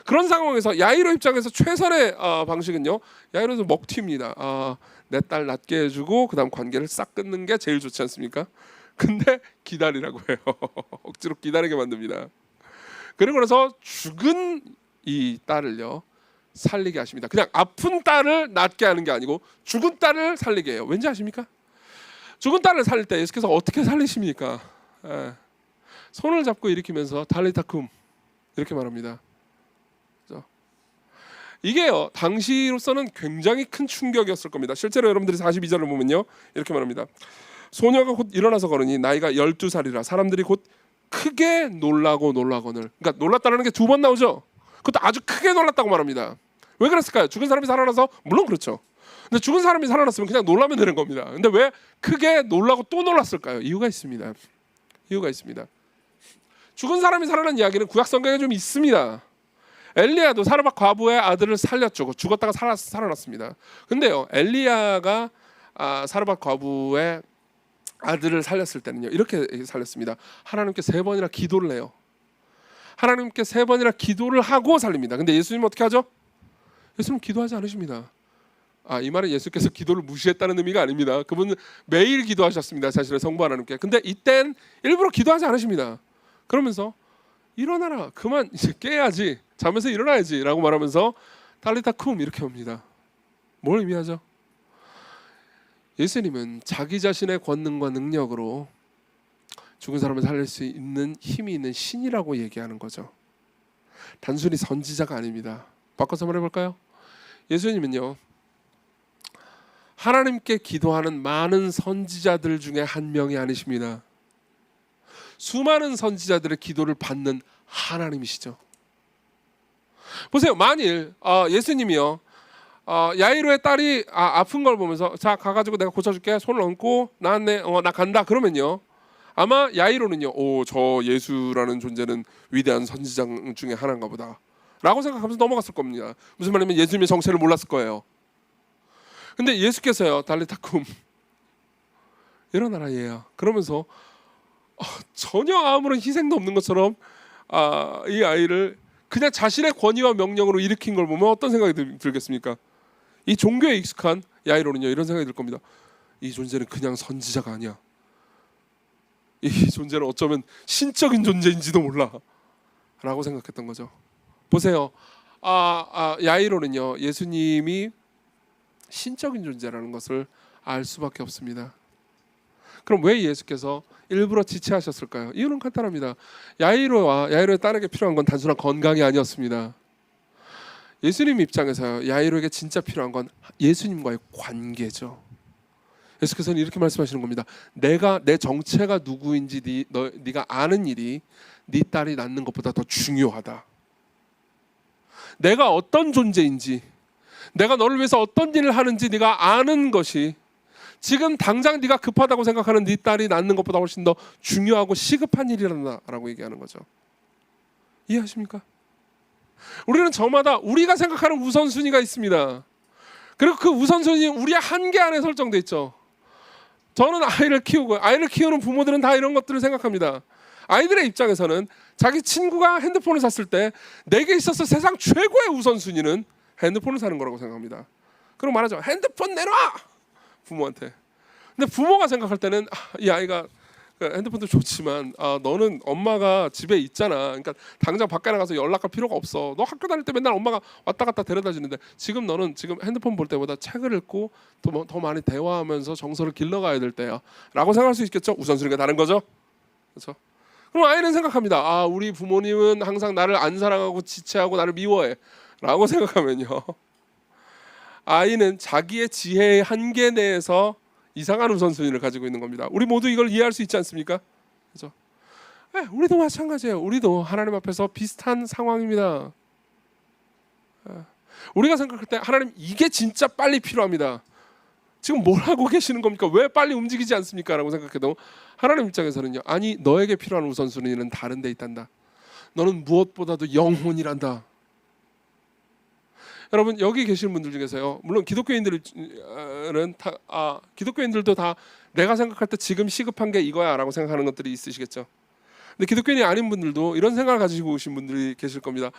그런 상황에서 야이로 입장에서 최선의 방식은요, 야이로도 먹튀입니다. 내 딸 낫게 해주고 그다음 관계를 싹 끊는 게 제일 좋지 않습니까? 근데 기다리라고 해요. 억지로 기다리게 만듭니다. 그리고 나서 죽은 이 딸을요 살리게 하십니다. 그냥 아픈 딸을 낫게 하는 게 아니고 죽은 딸을 살리게 해요. 왠지 아십니까? 죽은 딸을 살릴 때 예수께서 어떻게 살리십니까? 손을 잡고 일으키면서 달리타쿰 이렇게 말합니다. 그렇죠? 이게요 당시로서는 굉장히 큰 충격이었을 겁니다. 실제로 여러분들이 42절을 보면요 이렇게 말합니다. 소녀가 곧 일어나서 걸으니 나이가 12살이라 사람들이 곧 크게 놀라거늘. 그러니까 놀랐다는 게 두 번 나오죠. 그것도 아주 크게 놀랐다고 말합니다. 왜 그랬을까요? 죽은 사람이 살아나서, 물론 그렇죠. 근데 죽은 사람이 살아났으면 그냥 놀라면 되는 겁니다. 근데 왜 크게 놀라고 또 놀랐을까요? 이유가 있습니다. 죽은 사람이 살아난 이야기는 구약 성경에 좀 있습니다. 엘리야도 사르밧 과부의 아들을 살렸죠. 죽었다가 살아났습니다. 근데요 엘리야가 사르밧 과부의 아들을 살렸을 때는요 이렇게 살렸습니다. 하나님께 3번이나 기도를 해요. 하나님께 3번이나 기도를 하고 살립니다. 근데 예수님은 어떻게 하죠? 예수님 기도하지 않으십니다. 이 말은 예수께서 기도를 무시했다는 의미가 아닙니다. 그분은 매일 기도하셨습니다. 자신의 성부 하나님께. 근데 이땐 일부러 기도하지 않으십니다. 그러면서 일어나라, 그만 이제 깨야지, 잠에서 일어나야지 라고 말하면서 달리타쿰 이렇게 옵니다. 뭘 의미하죠? 예수님은 자기 자신의 권능과 능력으로 죽은 사람을 살릴 수 있는 힘이 있는 신이라고 얘기하는 거죠. 단순히 선지자가 아닙니다. 바꿔서 말해볼까요? 예수님은요, 하나님께 기도하는 많은 선지자들 중에 한 명이 아니십니다. 수많은 선지자들의 기도를 받는 하나님이시죠. 보세요. 만일 예수님이요, 야이로의 딸이 아픈 걸 보면서 자 가가지고 내가 고쳐줄게, 손을 얹고 나왔네, 나 간다 그러면요, 아마 야이로는요, 저 예수라는 존재는 위대한 선지자 중에 하나인가 보다 라고 생각하면서 넘어갔을 겁니다. 무슨 말이냐면 예수님의 정체를 몰랐을 거예요. 근데 예수께서요, 달리타쿰 일어나라 얘야 그러면서 전혀 아무런 희생도 없는 것처럼 이 아이를 그냥 자신의 권위와 명령으로 일으킨 걸 보면 어떤 생각이 들겠습니까? 이 종교에 익숙한 야이로는요, 이런 생각이 들 겁니다. 이 존재는 그냥 선지자가 아니야. 이 존재는 어쩌면 신적인 존재인지도 몰라 라고 생각했던 거죠. 보세요. 야이로는요, 예수님이 신적인 존재라는 것을 알 수밖에 없습니다. 그럼 왜 예수께서 일부러 지체하셨을까요? 이유는 간단합니다. 야이로의 딸에게 필요한 건 단순한 건강이 아니었습니다. 예수님 입장에서 야이로에게 진짜 필요한 건 예수님과의 관계죠. 예수께서는 이렇게 말씀하시는 겁니다. 내 정체가 누구인지 네가 아는 일이 네 딸이 낳는 것보다 더 중요하다. 내가 어떤 존재인지, 내가 너를 위해서 어떤 일을 하는지 네가 아는 것이 지금 당장 네가 급하다고 생각하는 네 딸이 낳는 것보다 훨씬 더 중요하고 시급한 일이란다라고 얘기하는 거죠. 이해하십니까? 우리는 저마다 우리가 생각하는 우선순위가 있습니다. 그리고 그 우선순위는 우리의 한계 안에 설정돼 있죠. 저는 아이를 키우는 부모들은 다 이런 것들을 생각합니다. 아이들의 입장에서는 자기 친구가 핸드폰을 샀을 때 내게 있어서 세상 최고의 우선순위는 핸드폰을 사는 거라고 생각합니다. 그럼 말하죠. 핸드폰 내놔! 부모한테. 근데 부모가 생각할 때는 이 아이가 핸드폰도 좋지만 너는 엄마가 집에 있잖아. 그러니까 당장 밖에 나가서 연락할 필요가 없어. 너 학교 다닐 때 맨날 엄마가 왔다 갔다 데려다 주는데 너는 지금 핸드폰 볼 때보다 책을 읽고 더 많이 대화하면서 정서를 길러가야 될 때야 라고 생각할 수 있겠죠. 우선순위가 다른 거죠. 그렇죠? 그럼 아이는 생각합니다. 우리 부모님은 항상 나를 안 사랑하고 지체하고 나를 미워해 라고 생각하면요, 아이는 자기의 지혜의 한계 내에서 이상한 우선순위를 가지고 있는 겁니다. 우리 모두 이걸 이해할 수 있지 않습니까? 그렇죠? 네, 우리도 마찬가지예요. 우리도 하나님 앞에서 비슷한 상황입니다. 우리가 생각할 때 하나님 이게 진짜 빨리 필요합니다. 지금 뭘 하고 계시는 겁니까? 왜 빨리 움직이지 않습니까? 라고 생각해도 하나님 입장에서는요, 아니 너에게 필요한 우선순위는 다른 데 있단다. 너는 무엇보다도 영혼이란다. 여러분 여기 계시는 분들 중에서요, 물론 기독교인들도 다 내가 생각할 때 지금 시급한 게 이거야 라고 생각하는 것들이 있으시겠죠. 근데 기독교인이 아닌 분들도 이런 생각을 가지고 오신 분들이 계실 겁니다.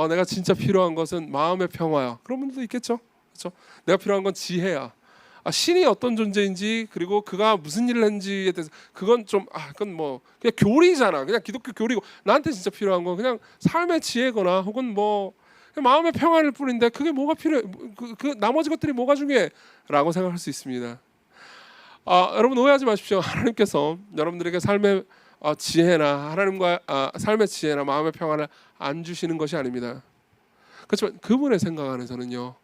내가 진짜 필요한 것은 마음의 평화야. 그런 분들도 있겠죠. 그렇죠? 내가 필요한 건 지혜야. 신이 어떤 존재인지, 그리고 그가 무슨 일을 했는지에 대해서 그건 그건 그냥 교리잖아. 그냥 기독교 교리고, 나한테 진짜 필요한 건 그냥 삶의 지혜거나 혹은 마음의 평안일 뿐인데 그게 뭐가 필요해? 그 나머지 것들이 뭐가 중요해? 라고 생각할 수 있습니다. 여러분 오해하지 마십시오. 하나님께서 여러분들에게 삶의 지혜나 삶의 지혜나 마음의 평안을 안 주시는 것이 아닙니다. 그렇지만 그분의 생각 안에서는요,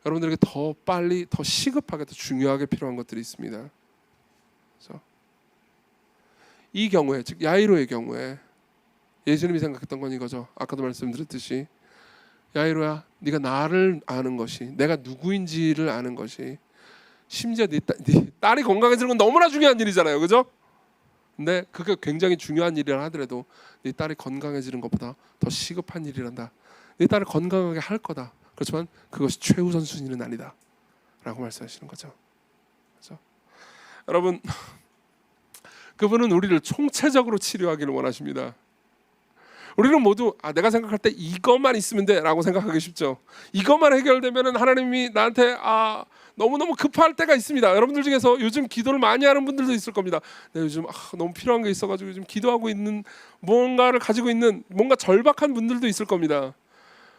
여러분들에게 더 빨리, 더 시급하게, 더 중요하게 필요한 것들이 있습니다. 그래서 이 경우에, 즉 야이로의 경우에 예수님이 생각했던 건 이거죠. 아까도 말씀드렸듯이, 야이로야, 네가 나를 아는 것이, 내가 누구인지를 아는 것이, 심지어 네 딸이 건강해지는 건 너무나 중요한 일이잖아요, 그죠? 근데 그게 굉장히 중요한 일이라 하더라도 네 딸이 건강해지는 것보다 더 시급한 일이란다. 네 딸을 건강하게 할 거다. 그렇지만 그것이 최우선 순위는 아니다 라고 말씀하시는 거죠. 그렇죠? 여러분, 그분은 우리를 총체적으로 치료하기를 원하십니다. 우리는 모두 내가 생각할 때 이것만 있으면 돼 라고 생각하기 쉽죠. 이것만 해결되면 하나님이 나한테 너무너무 급할 때가 있습니다. 여러분들 중에서 요즘 기도를 많이 하는 분들도 있을 겁니다. 내가 요즘 너무 필요한 게 있어가지고 요즘 기도하고 있는, 뭔가를 가지고 있는, 뭔가 절박한 분들도 있을 겁니다.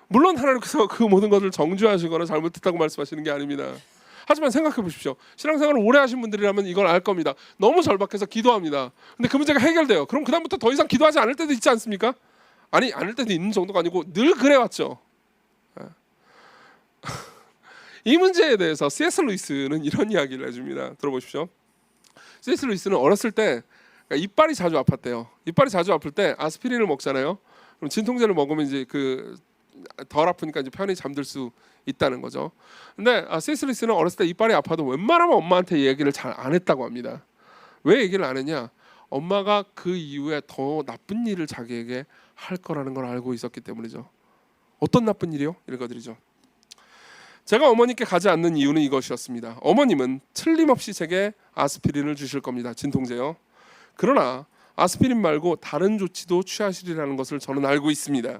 물론 하나님께서 그 모든 것을 정죄하시거나 잘못했다고 말씀하시는 게 아닙니다. 하지만 생각해 보십시오. 신앙생활을 오래 하신 분들이라면 이걸 알 겁니다. 너무 절박해서 기도합니다. 근데 그 문제가 해결돼요. 그럼 그다음부터 더 이상 기도하지 않을 때도 있지 않습니까? 아니, 않을 때도 있는 정도가 아니고 늘 그래왔죠. 이 문제에 대해서 C.S. 루이스는 이런 이야기를 해줍니다. 들어보십시오. C.S. 루이스는 어렸을 때 이빨이 자주 아팠대요. 이빨이 자주 아플 때 아스피린을 먹잖아요. 그럼 진통제를 먹으면 이제 그 덜 아프니까 이제 편히 잠들 수 있다는 거죠. 근데 C.S. 루이스는 어렸을 때 이빨이 아파도 웬만하면 엄마한테 얘기를 잘 안 했다고 합니다. 왜 얘기를 안 했냐? 엄마가 그 이후에 더 나쁜 일을 자기에게 할 거라는 걸 알고 있었기 때문이죠. 어떤 나쁜 일이요? 읽어드리죠. 제가 어머니께 가지 않는 이유는 이것이었습니다. 어머님은 틀림없이 제게 아스피린을 주실 겁니다. 진통제요. 그러나 아스피린 말고 다른 조치도 취하시리라는 것을 저는 알고 있습니다.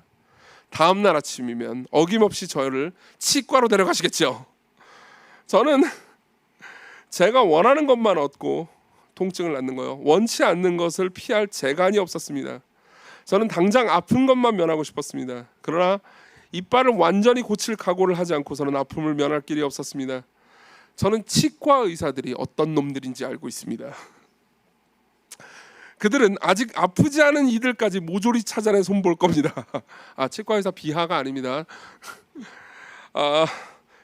다음 날 아침이면 어김없이 저를 치과로 데려가시겠죠. 저는 제가 원하는 것만 얻고 통증을 낳는 거요. 원치 않는 것을 피할 재간이 없었습니다. 저는 당장 아픈 것만 면하고 싶었습니다. 그러나 이빨을 완전히 고칠 각오를 하지 않고서는 아픔을 면할 길이 없었습니다. 저는 치과 의사들이 어떤 놈들인지 알고 있습니다. 그들은 아직 아프지 않은 이들까지 모조리 찾아내 손볼 겁니다. 치과 의사 비하가 아닙니다.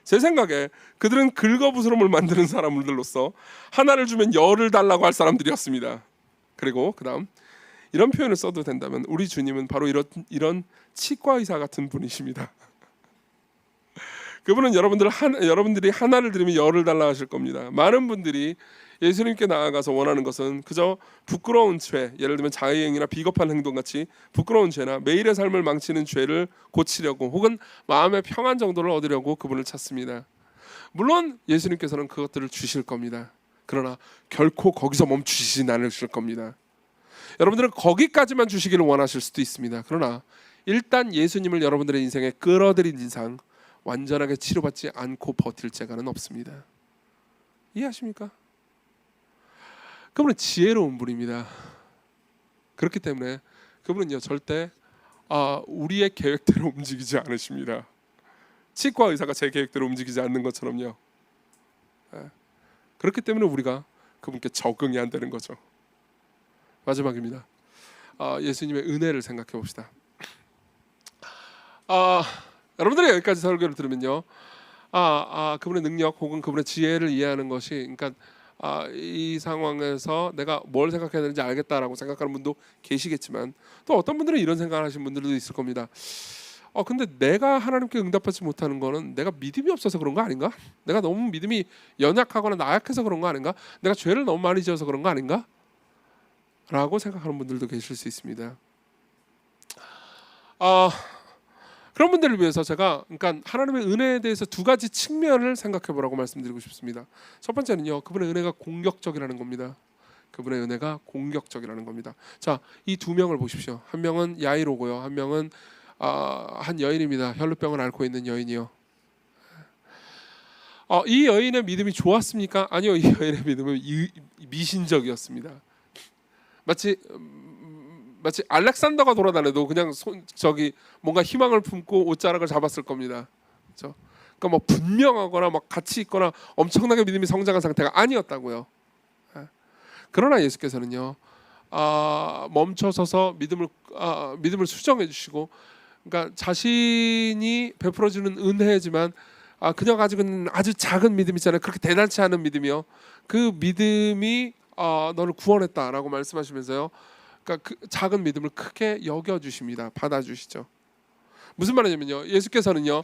제 생각에 그들은 긁어부스럼을 만드는 사람들로서 하나를 주면 열을 달라고 할 사람들이었습니다. 그리고 그다음 이런 표현을 써도 된다면 우리 주님은 바로 이런 치과 의사 같은 분이십니다. 그분은 여러분들이 하나를 드리면 열을 달라 하실 겁니다. 많은 분들이 예수님께 나아가서 원하는 것은 그저 부끄러운 죄, 예를 들면 자의행위나 비겁한 행동 같이 부끄러운 죄나 매일의 삶을 망치는 죄를 고치려고 혹은 마음의 평안 정도를 얻으려고 그분을 찾습니다. 물론 예수님께서는 그것들을 주실 겁니다. 그러나 결코 거기서 멈추시진 않으실 겁니다. 여러분들은 거기까지만 주시기를 원하실 수도 있습니다. 그러나 일단 예수님을 여러분들의 인생에 끌어들인 이상 완전하게 치료받지 않고 버틸 재간은 없습니다. 이해하십니까? 그분은 지혜로운 분입니다. 그렇기 때문에 그분은요 절대 우리의 계획대로 움직이지 않으십니다. 치과 의사가 제 계획대로 움직이지 않는 것처럼요. 그렇기 때문에 우리가 그분께 적응이 안 되는 거죠. 마지막입니다. 예수님의 은혜를 생각해 봅시다. 여러분들이 여기까지 설교를 들으면요, 그분의 능력 혹은 그분의 지혜를 이해하는 것이, 그러니까 이 상황에서 내가 뭘 생각해야 되는지 알겠다라고 생각하는 분도 계시겠지만, 또 어떤 분들은 이런 생각을 하시는 분들도 있을 겁니다. 근데 내가 하나님께 응답하지 못하는 거는 내가 믿음이 없어서 그런 거 아닌가? 내가 너무 믿음이 연약하거나 나약해서 그런 거 아닌가? 내가 죄를 너무 많이 지어서 그런 거 아닌가? 라고 생각하는 분들도 계실 수 있습니다. 그런 분들을 위해서 제가 그러니까 하나님의 은혜에 대해서 두 가지 측면을 생각해 보라고 말씀드리고 싶습니다. 첫 번째는요, 그분의 은혜가 공격적이라는 겁니다. 그분의 은혜가 공격적이라는 겁니다. 자, 이 두 명을 보십시오. 한 명은 야이로고요, 한 명은 한 여인입니다. 혈루병을 앓고 있는 여인이요. 이 여인의 믿음이 좋았습니까? 아니요, 이 여인의 믿음은 미신적이었습니다. 마치 알렉산더가 돌아다녀도 그냥 뭔가 희망을 품고 옷자락을 잡았을 겁니다. 그렇죠? 그러니까 뭐 분명하거나 막 가치 있거나 엄청나게 믿음이 성장한 상태가 아니었다고요. 그러나 예수께서는요, 멈춰서서 믿음을 수정해 주시고, 그러니까 자신이 베풀어주는 은혜지만 그녀가 가지고 있는 아주 작은 믿음 있잖아요. 그렇게 대단치 않은 믿음이요. 그 믿음이 너를 구원했다라고 말씀하시면서요, 그러니까 그 작은 믿음을 크게 여겨주십니다. 받아주시죠. 무슨 말이냐면요, 예수께서는요,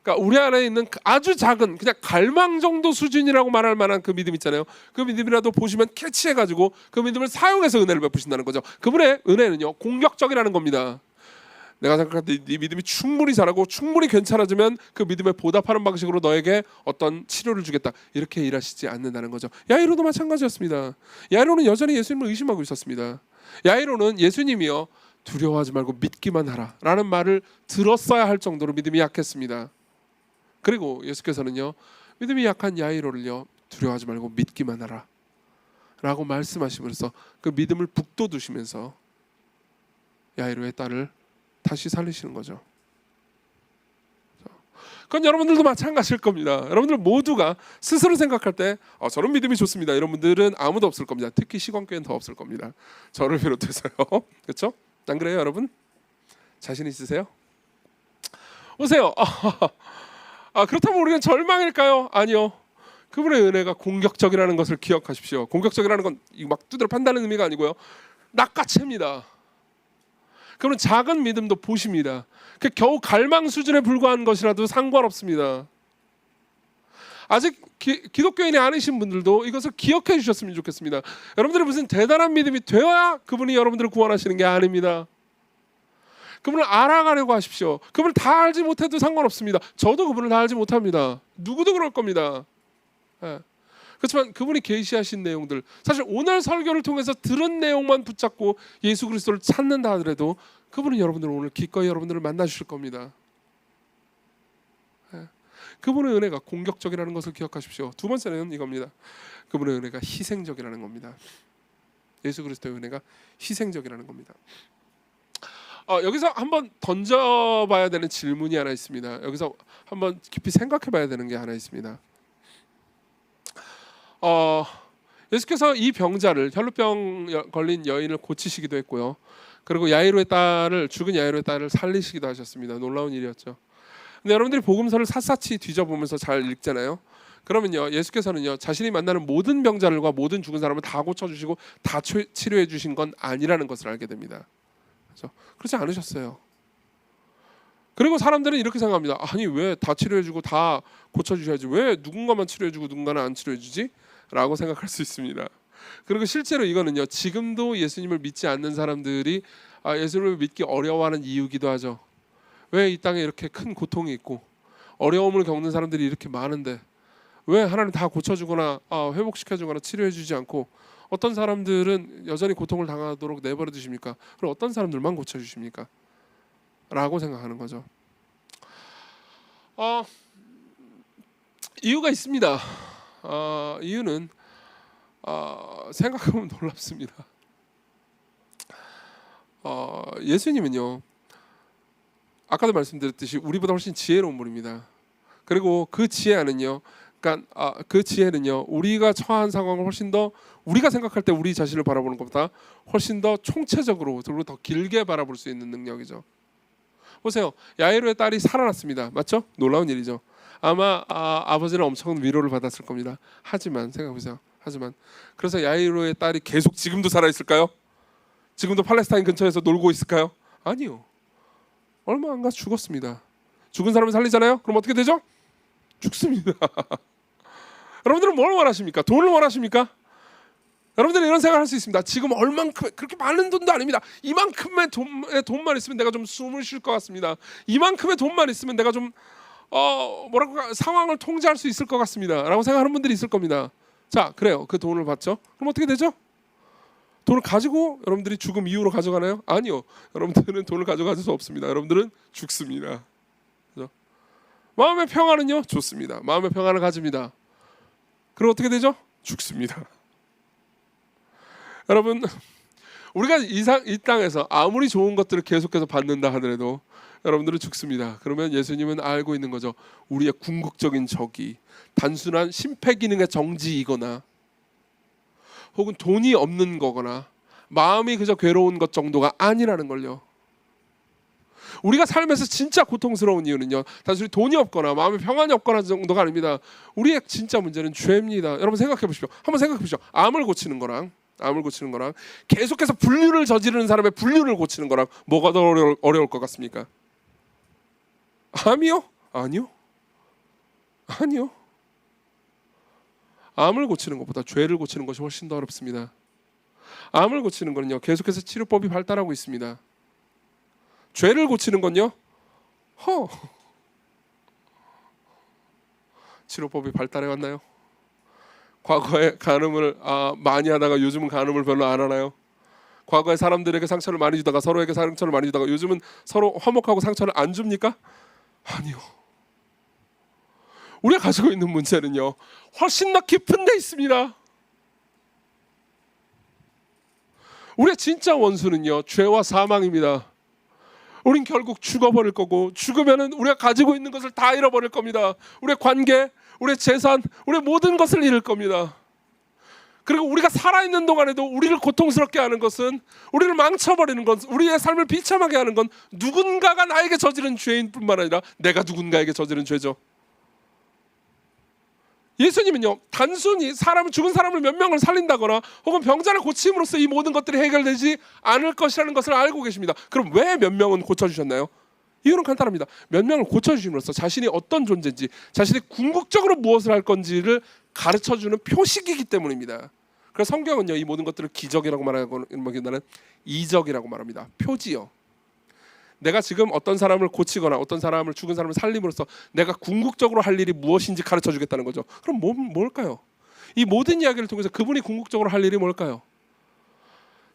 그러니까 우리 안에 있는 아주 작은 그냥 갈망 정도 수준이라고 말할 만한 그 믿음 있잖아요. 그 믿음이라도 보시면 캐치해가지고 그 믿음을 사용해서 은혜를 베푸신다는 거죠. 그분의 은혜는요, 공격적이라는 겁니다. 내가 생각할 때 네 믿음이 충분히 자라고 충분히 괜찮아지면 그 믿음에 보답하는 방식으로 너에게 어떤 치료를 주겠다, 이렇게 일하시지 않는다는 거죠. 야이로도 마찬가지였습니다. 야이로는 여전히 예수님을 의심하고 있었습니다. 야이로는 예수님이요, 두려워하지 말고 믿기만 하라 라는 말을 들었어야 할 정도로 믿음이 약했습니다. 그리고 예수께서는요, 믿음이 약한 야이로를요, 두려워하지 말고 믿기만 하라 라고 말씀하시면서 그 믿음을 북돋우시면서 야이로의 딸을 다시 살리시는 거죠. 그건 여러분들도 마찬가지일 겁니다. 여러분들 모두가 스스로 생각할 때 저는 믿음이 좋습니다, 이런 분들은 아무도 없을 겁니다. 특히 시광교회는 더 없을 겁니다. 저를 비롯해서요. 그렇죠? 안 그래요, 여러분? 자신 있으세요? 보세요. 그렇다면 우리는 절망일까요? 아니요. 그분의 은혜가 공격적이라는 것을 기억하십시오. 공격적이라는 건 막 두드려 판다는 의미가 아니고요, 낚아챕니다. 그러면 작은 믿음도 보십니다. 그 겨우 갈망 수준에 불과한 것이라도 상관없습니다. 아직 기독교인이 아니신 분들도 이것을 기억해 주셨으면 좋겠습니다. 여러분들이 무슨 대단한 믿음이 되어야 그분이 여러분들을 구원하시는 게 아닙니다. 그분을 알아가려고 하십시오. 그분을 다 알지 못해도 상관없습니다. 저도 그분을 다 알지 못합니다. 누구도 그럴 겁니다. 그렇지만 그분이 계시하신 내용들, 사실 오늘 설교를 통해서 들은 내용만 붙잡고 예수 그리스도를 찾는다 하더라도 그분은 여러분들 오늘 기꺼이 여러분들을 만나 주실 겁니다. 그분의 은혜가 공격적이라는 것을 기억하십시오. 두 번째는 이겁니다. 그분의 은혜가 희생적이라는 겁니다. 예수 그리스도의 은혜가 희생적이라는 겁니다. 여기서 한번 던져봐야 되는 질문이 하나 있습니다. 여기서 한번 깊이 생각해봐야 되는 게 하나 있습니다. 예수께서 이 병자를, 혈루병 걸린 여인을 고치시기도 했고요, 그리고 죽은 야이로의 딸을 살리시기도 하셨습니다. 놀라운 일이었죠. 근데 여러분들이 복음서를 샅샅이 뒤져보면서 잘 읽잖아요. 그러면요, 예수께서는요, 자신이 만나는 모든 병자들과 모든 죽은 사람을 다 고쳐주시고 다 치료해 주신 건 아니라는 것을 알게 됩니다. 그렇죠? 그렇지 않으셨어요. 그리고 사람들은 이렇게 생각합니다. 아니, 왜 다 치료해주고 다 고쳐주셔야지, 왜 누군가만 치료해주고 누군가는 안 치료해주지? 라고 생각할 수 있습니다. 그리고 실제로 이거는요, 지금도 예수님을 믿지 않는 사람들이 예수님을 믿기 어려워하는 이유기도 하죠. 왜 이 땅에 이렇게 큰 고통이 있고 어려움을 겪는 사람들이 이렇게 많은데 왜 하나님 다 고쳐주거나 회복시켜주거나 치료해주지 않고 어떤 사람들은 여전히 고통을 당하도록 내버려 두십니까? 그럼 어떤 사람들만 고쳐주십니까? 라고 생각하는 거죠. 이유가 있습니다. 이유는 생각하면 놀랍습니다. 예수님은요, 아까도 말씀드렸듯이 우리보다 훨씬 지혜로운 분입니다. 그리고 그 지혜 안은요, 그 지혜는요, 우리가 처한 상황을 훨씬 더, 우리가 생각할 때 우리 자신을 바라보는 것보다 훨씬 더 총체적으로 그리고 더 길게 바라볼 수 있는 능력이죠. 보세요, 야이로의 딸이 살아났습니다. 맞죠? 놀라운 일이죠. 아마 아버지는 엄청난 위로를 받았을 겁니다. 하지만 생각해보세요. 그래서 야이로의 딸이 계속 지금도 살아있을까요? 지금도 팔레스타인 근처에서 놀고 있을까요? 아니요. 얼마 안 가서 죽었습니다. 죽은 사람을 살리잖아요. 그럼 어떻게 되죠? 죽습니다. 여러분들은 뭘 원하십니까? 돈을 원하십니까? 여러분들은 이런 생각을 할 수 있습니다. 지금 얼만큼, 그렇게 많은 돈도 아닙니다. 이만큼의 돈만 있으면 내가 좀 숨을 쉴 것 같습니다. 이만큼의 돈만 있으면 내가 좀 상황을 통제할 수 있을 것 같습니다. 라고 생각하는 분들이 있을 겁니다. 자, 그래요. 그 돈을 받죠. 그럼 어떻게 되죠? 돈을 가지고 여러분들이 죽음 이후로 가져가나요? 아니요. 여러분들은 돈을 가져갈 수 없습니다. 여러분들은 죽습니다. 그렇죠? 마음의 평안은요? 좋습니다. 마음의 평안을 가집니다. 그리고 어떻게 되죠? 죽습니다. 여러분, 우리가 이 땅에서 아무리 좋은 것들을 계속해서 받는다 하더라도 여러분들은 죽습니다. 그러면 예수님은 알고 있는 거죠. 우리의 궁극적인 적이 단순한 심폐기능의 정지이거나 혹은 돈이 없는 거거나 마음이 그저 괴로운 것 정도가 아니라는 걸요. 우리가 삶에서 진짜 고통스러운 이유는요, 단순히 돈이 없거나 마음의 평안이 없거나 정도가 아닙니다. 우리의 진짜 문제는 죄입니다. 여러분 생각해 보십시오. 한번 생각해 보십시오. 암을 고치는 거랑 계속해서 불륜을 저지르는 사람의 불륜을 고치는 거랑 뭐가 더 어려울 것 같습니까? 암이요? 아니요. 암을 고치는 것보다 죄를 고치는 것이 훨씬 더 어렵습니다. 암을 고치는 거는요, 계속해서 치료법이 발달하고 있습니다. 죄를 고치는 건요, 치료법이 발달해 왔나요? 과거에 간음을 많이 하다가 요즘은 간음을 별로 안 하나요? 과거에 사람들에게 상처를 많이 주다가 서로에게 상처를 많이 주다가 요즘은 서로 화목하고 상처를 안 줍니까? 아니요. 우리가 가지고 있는 문제는요, 훨씬 더 깊은 데 있습니다. 우리의 진짜 원수는요, 죄와 사망입니다. 우린 결국 죽어버릴 거고, 죽으면은 우리가 가지고 있는 것을 다 잃어버릴 겁니다. 우리의 관계, 우리의 재산, 우리의 모든 것을 잃을 겁니다. 그리고 우리가 살아있는 동안에도 우리를 고통스럽게 하는 것은, 우리를 망쳐버리는 것, 우리의 삶을 비참하게 하는 건 누군가가 나에게 저지른 죄인 뿐만 아니라 내가 누군가에게 저지른 죄죠. 예수님은요, 단순히 죽은 사람을 몇 명을 살린다거나 혹은 병자를 고침으로써 이 모든 것들이 해결되지 않을 것이라는 것을 알고 계십니다. 그럼 왜 몇 명은 고쳐주셨나요? 이유는 간단합니다. 몇 명을 고쳐주심으로써 자신이 어떤 존재인지, 자신이 궁극적으로 무엇을 할 건지를 가르쳐주는 표식이기 때문입니다. 그래서 성경은요, 이 모든 것들을 기적이라고 말하기보다는 이적이라고 말합니다. 표지요. 내가 지금 어떤 사람을 고치거나 어떤 사람을, 죽은 사람을 살림으로써 내가 궁극적으로 할 일이 무엇인지 가르쳐 주겠다는 거죠. 그럼 뭘까요? 이 모든 이야기를 통해서 그분이 궁극적으로 할 일이 뭘까요?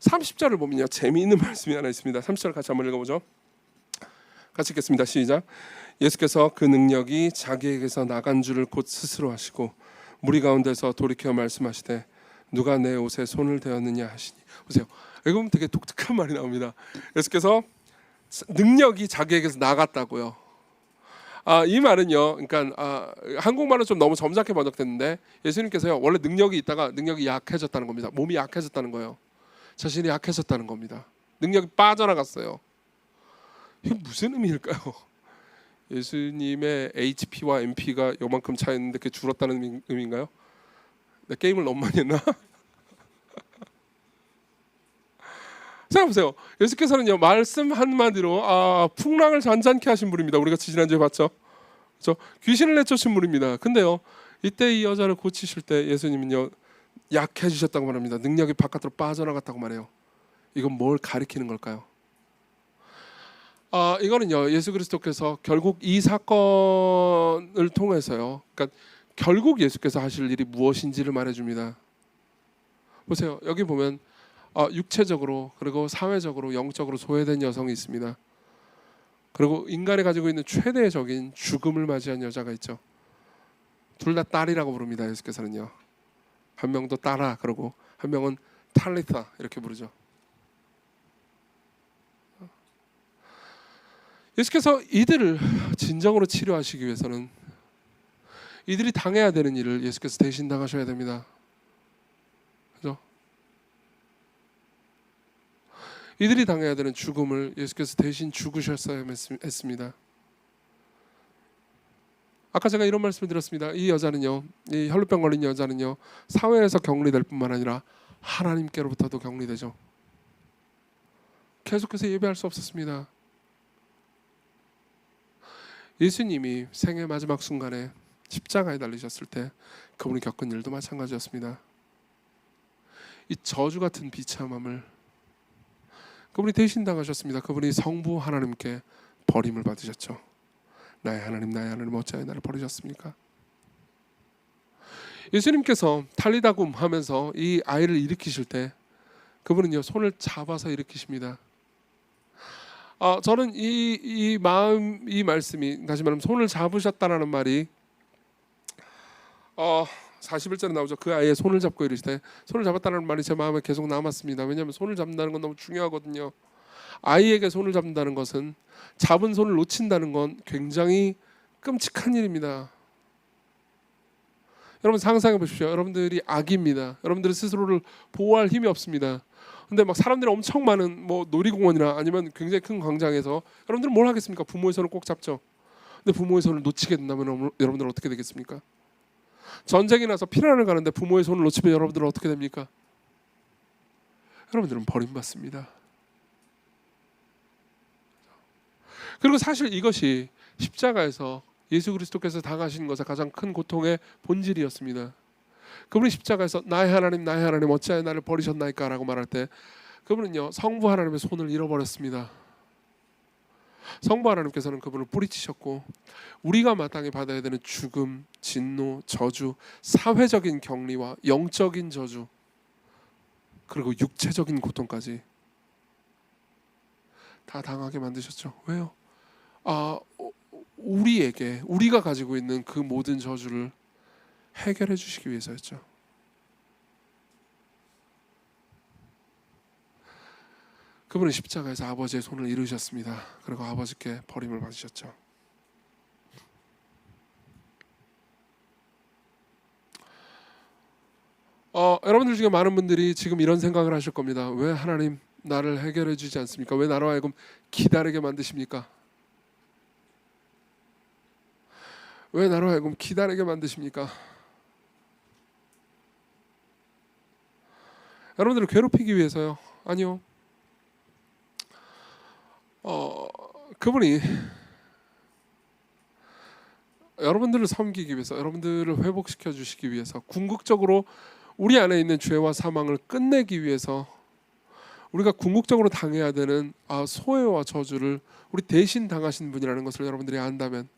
30절을 보면요, 재미있는 말씀이 하나 있습니다. 30절 같이 한번 읽어보죠. 같이 읽겠습니다. 시작. 예수께서 그 능력이 자기에게서 나간 줄을 곧 스스로 하시고 무리 가운데서 돌이켜 말씀하시되 누가 내 옷에 손을 대었느냐 하시니. 보세요, 여기 보면 되게 독특한 말이 나옵니다. 예수께서 능력이 자기에게서 나갔다고요. 이 말은요, 그러니까 한국말은 좀 너무 점잖게 번역됐는데, 예수님께서요, 원래 능력이 있다가 능력이 약해졌다는 겁니다. 몸이 약해졌다는 거예요. 자신이 약해졌다는 겁니다. 능력이 빠져나갔어요. 이게 무슨 의미일까요? 예수님의 HP와 MP가 요만큼 차이였는데 그게 줄었다는 의미인가요? 내 게임을 너무 많이 했나? 생각해보세요. 예수께서는요, 말씀 한마디로 풍랑을 잔잔케 하신 분입니다. 우리가 지난주에 봤죠. 그렇죠? 귀신을 내쫓은 분입니다. 근데요, 이때 이 여자를 고치실 때 예수님은요, 약해지셨다고 말합니다. 능력이 바깥으로 빠져나갔다고 말해요. 이건 뭘 가리키는 걸까요? 이거는요, 예수 그리스도께서 결국 이 사건을 통해서요, 그러니까 결국 예수께서 하실 일이 무엇인지를 말해줍니다. 보세요, 여기 보면 육체적으로 그리고 사회적으로 영적으로 소외된 여성이 있습니다. 그리고 인간이 가지고 있는 최대적인 죽음을 맞이한 여자가 있죠. 둘 다 딸이라고 부릅니다. 예수께서는요, 한 명도 딸아 그러고 한 명은 탈리타 이렇게 부르죠. 예수께서 이들을 진정으로 치료하시기 위해서는 이들이 당해야 되는 일을 예수께서 대신 당하셔야 됩니다. 그죠? 이들이 당해야 되는 죽음을 예수께서 대신 죽으셨어야 했습니다. 아까 제가 이런 말씀을 드렸습니다. 이 여자는요, 이 혈루병 걸린 여자는요, 사회에서 격리될 뿐만 아니라 하나님께로부터도 격리되죠. 계속해서 예배할 수 없었습니다. 예수님이 생애 마지막 순간에 십자가에 달리셨을 때 그분이 겪은 일도 마찬가지였습니다. 이 저주 같은 비참함을 그분이 대신 당하셨습니다. 그분이 성부 하나님께 버림을 받으셨죠. 나의 하나님 어찌하여 나를 버리셨습니까? 예수님께서 탈리다굼 하면서 이 아이를 일으키실 때 그분은요, 손을 잡아서 일으키십니다. 저는 이 말씀이, 다시 말하면 손을 잡으셨다라는 말이 41절에 나오죠. 그 아이의 손을 잡고 이르시되, 손을 잡았다는 말이 제 마음에 계속 남았습니다. 왜냐하면 손을 잡는다는 건 너무 중요하거든요. 아이에게 손을 잡는다는 것은, 잡은 손을 놓친다는 건 굉장히 끔찍한 일입니다. 여러분 상상해 보십시오. 여러분들이 아기입니다. 여러분들은 스스로를 보호할 힘이 없습니다. 근데 막 사람들이 엄청 많은 놀이공원이나 아니면 굉장히 큰 광장에서 여러분들은 뭘 하겠습니까? 부모의 손을 꼭 잡죠. 근데 부모의 손을 놓치게 된다면 여러분들은 어떻게 되겠습니까? 전쟁이 나서 피난을 가는데 부모의 손을 놓치면 여러분들은 어떻게 됩니까? 여러분들은 버림받습니다. 그리고 사실 이것이 십자가에서 예수 그리스도께서 당하신 것의 가장 큰 고통의 본질이었습니다. 그분이 십자가에서 나의 하나님 어찌하여 나를 버리셨나이까 라고 말할 때 그분은요, 성부 하나님의 손을 잃어버렸습니다. 성부 하나님께서는 그분을 뿌리치셨고, 우리가 마땅히 받아야 되는 죽음, 진노, 저주, 사회적인 격리와 영적인 저주, 그리고 육체적인 고통까지 다 당하게 만드셨죠. 왜요? 우리가 가지고 있는 그 모든 저주를 해결해 주시기 위해서였죠. 그분은 십자가에서 아버지의 손을 이루셨습니다. 그리고 아버지께 버림을 받으셨죠. 여러분들 중에 많은 분들이 지금 이런 생각을 하실 겁니다. 왜 하나님 나를 해결해 주지 않습니까? 왜 나로 하여금 기다리게 만드십니까? 왜 나로 하여금 기다리게 만드십니까? 여러분들을 괴롭히기 위해서요? 아니요. 그분이 여러분들을 섬기기 위해서, 여러분들을 회복시켜 주시기 위해서, 궁극적으로 우리 안에 있는 죄와 사망을 끝내기 위해서 우리가 궁극적으로 당해야 되는 소외와 저주를 우리 대신 당하신 분이라는 것을 여러분들이 안다면,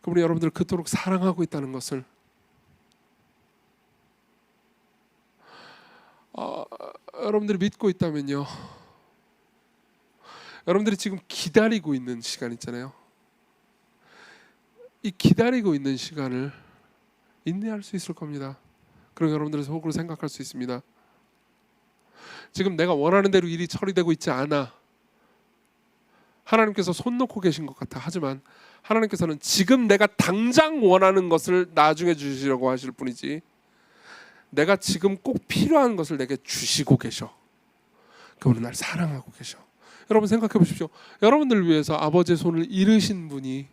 그분이 여러분들을 그토록 사랑하고 있다는 것을 여러분들이 믿고 있다면요, 여러분들이 지금 기다리고 있는 시간 있잖아요. 이 기다리고 있는 시간을 인내할 수 있을 겁니다. 그리고 여러분들의 속으로 생각할 수 있습니다. 지금 내가 원하는 대로 일이 처리되고 있지 않아. 하나님께서 손 놓고 계신 것 같아. 하지만 하나님께서는 지금 내가 당장 원하는 것을 나중에 주시려고 하실 뿐이지, 내가 지금 꼭 필요한 것을 내게 주시고 계셔. 그분은 날 사랑하고 계셔. 여러분 생각해 보십시오. 여러분들을 위해서 아버지의 손을 이르신 분이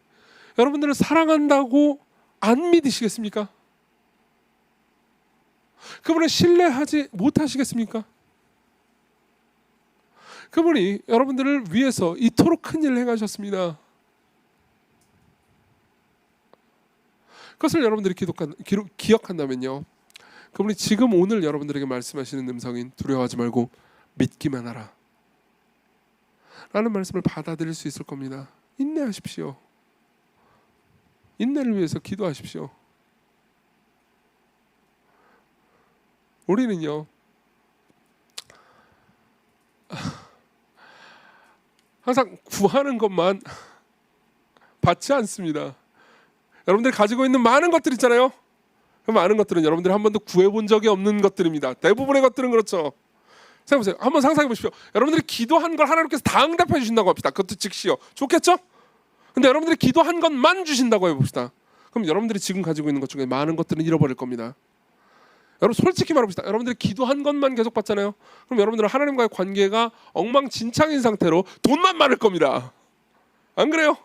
여러분들을 사랑한다고 안 믿으시겠습니까? 그분을 신뢰하지 못하시겠습니까? 그분이 여러분들을 위해서 이토록 큰 일을 행하셨습니다. 그것을 여러분들이 기억한다면요, 그분이 지금 오늘 여러분들에게 말씀하시는 음성인 두려워하지 말고 믿기만 하라 라는 말씀을 받아들일 수 있을 겁니다. 인내하십시오. 인내를 위해서 기도하십시오. 우리는요, 항상 구하는 것만 받지 않습니다. 여러분들이 가지고 있는 많은 것들 있잖아요. 그 많은 것들은 여러분들이 한 번도 구해본 적이 없는 것들입니다. 대부분의 것들은 그렇죠. 생각해보세요. 한번 상상해 보십시오. 여러분들이 기도한 걸 하나님께서 다 응답해 주신다고 합시다. 그것도 즉시요. 좋겠죠? 근데 여러분들이 기도한 것만 주신다고 해봅시다. 그럼 여러분들이 지금 가지고 있는 것 중에 많은 것들은 잃어버릴 겁니다. 여러분 솔직히 말해봅시다. 여러분들이 기도한 것만 계속 받잖아요. 그럼 여러분들은 하나님과의 관계가 엉망진창인 상태로 돈만 많을 겁니다. 안 그래요?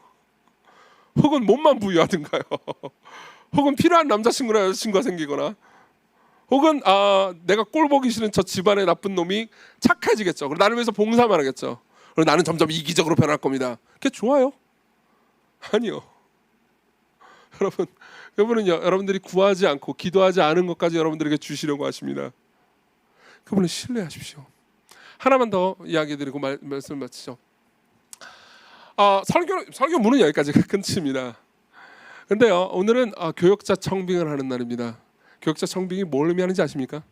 혹은 몸만 부유하든가요. 혹은 필요한 남자친구나 여자친구가 생기거나, 혹은 내가 꼴 보기 싫은 저 집안의 나쁜 놈이 착해지겠죠. 그리고 나를 위해서 봉사만 하겠죠. 그리고 나는 점점 이기적으로 변할 겁니다. 그게 좋아요? 아니요. 여러분, 그분은요, 여러분들이 구하지 않고 기도하지 않은 것까지 여러분들에게 주시려고 하십니다. 그분을 신뢰하십시오. 하나만 더 이야기 드리고 말씀을 마치죠. 설교문은 여기까지가 끝입니다. 근데요, 오늘은 교역자 청빙을 하는 날입니다. 교역자 청빙이 뭘 의미하는지 아십니까?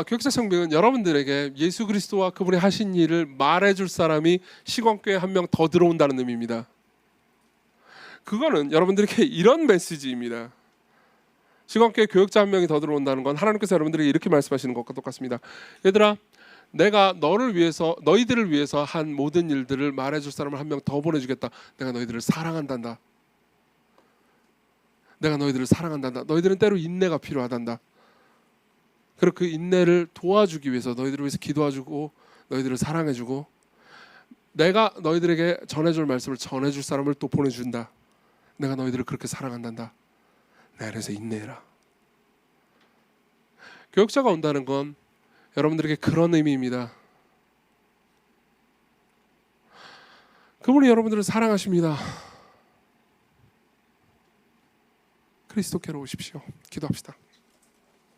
교역자 청빙은 여러분들에게 예수 그리스도와 그분이 하신 일을 말해줄 사람이 시간교회에 한 명 더 들어온다는 의미입니다. 그거는 여러분들에게 이런 메시지입니다. 시간교회 교역자 한 명이 더 들어온다는 건 하나님께서 여러분들에게 이렇게 말씀하시는 것과 똑같습니다. 얘들아, 내가 너희들을 위해서 한 모든 일들을 말해줄 사람을 한 명 더 보내주겠다. 내가 너희들을 사랑한단다. 내가 너희들을 사랑한단다. 너희들은 때로 인내가 필요하단다. 그리고 그 인내를 도와주기 위해서 너희들을 위해서 기도해주고 너희들을 사랑해주고, 내가 너희들에게 전해줄 말씀을 전해줄 사람을 또 보내준다. 내가 너희들을 그렇게 사랑한단다. 내 안에서 인내해라. 교역자가 온다는 건 여러분들에게 그런 의미입니다. 그분이 여러분들을 사랑하십니다. 그리스도께로 오십시오. 기도합시다.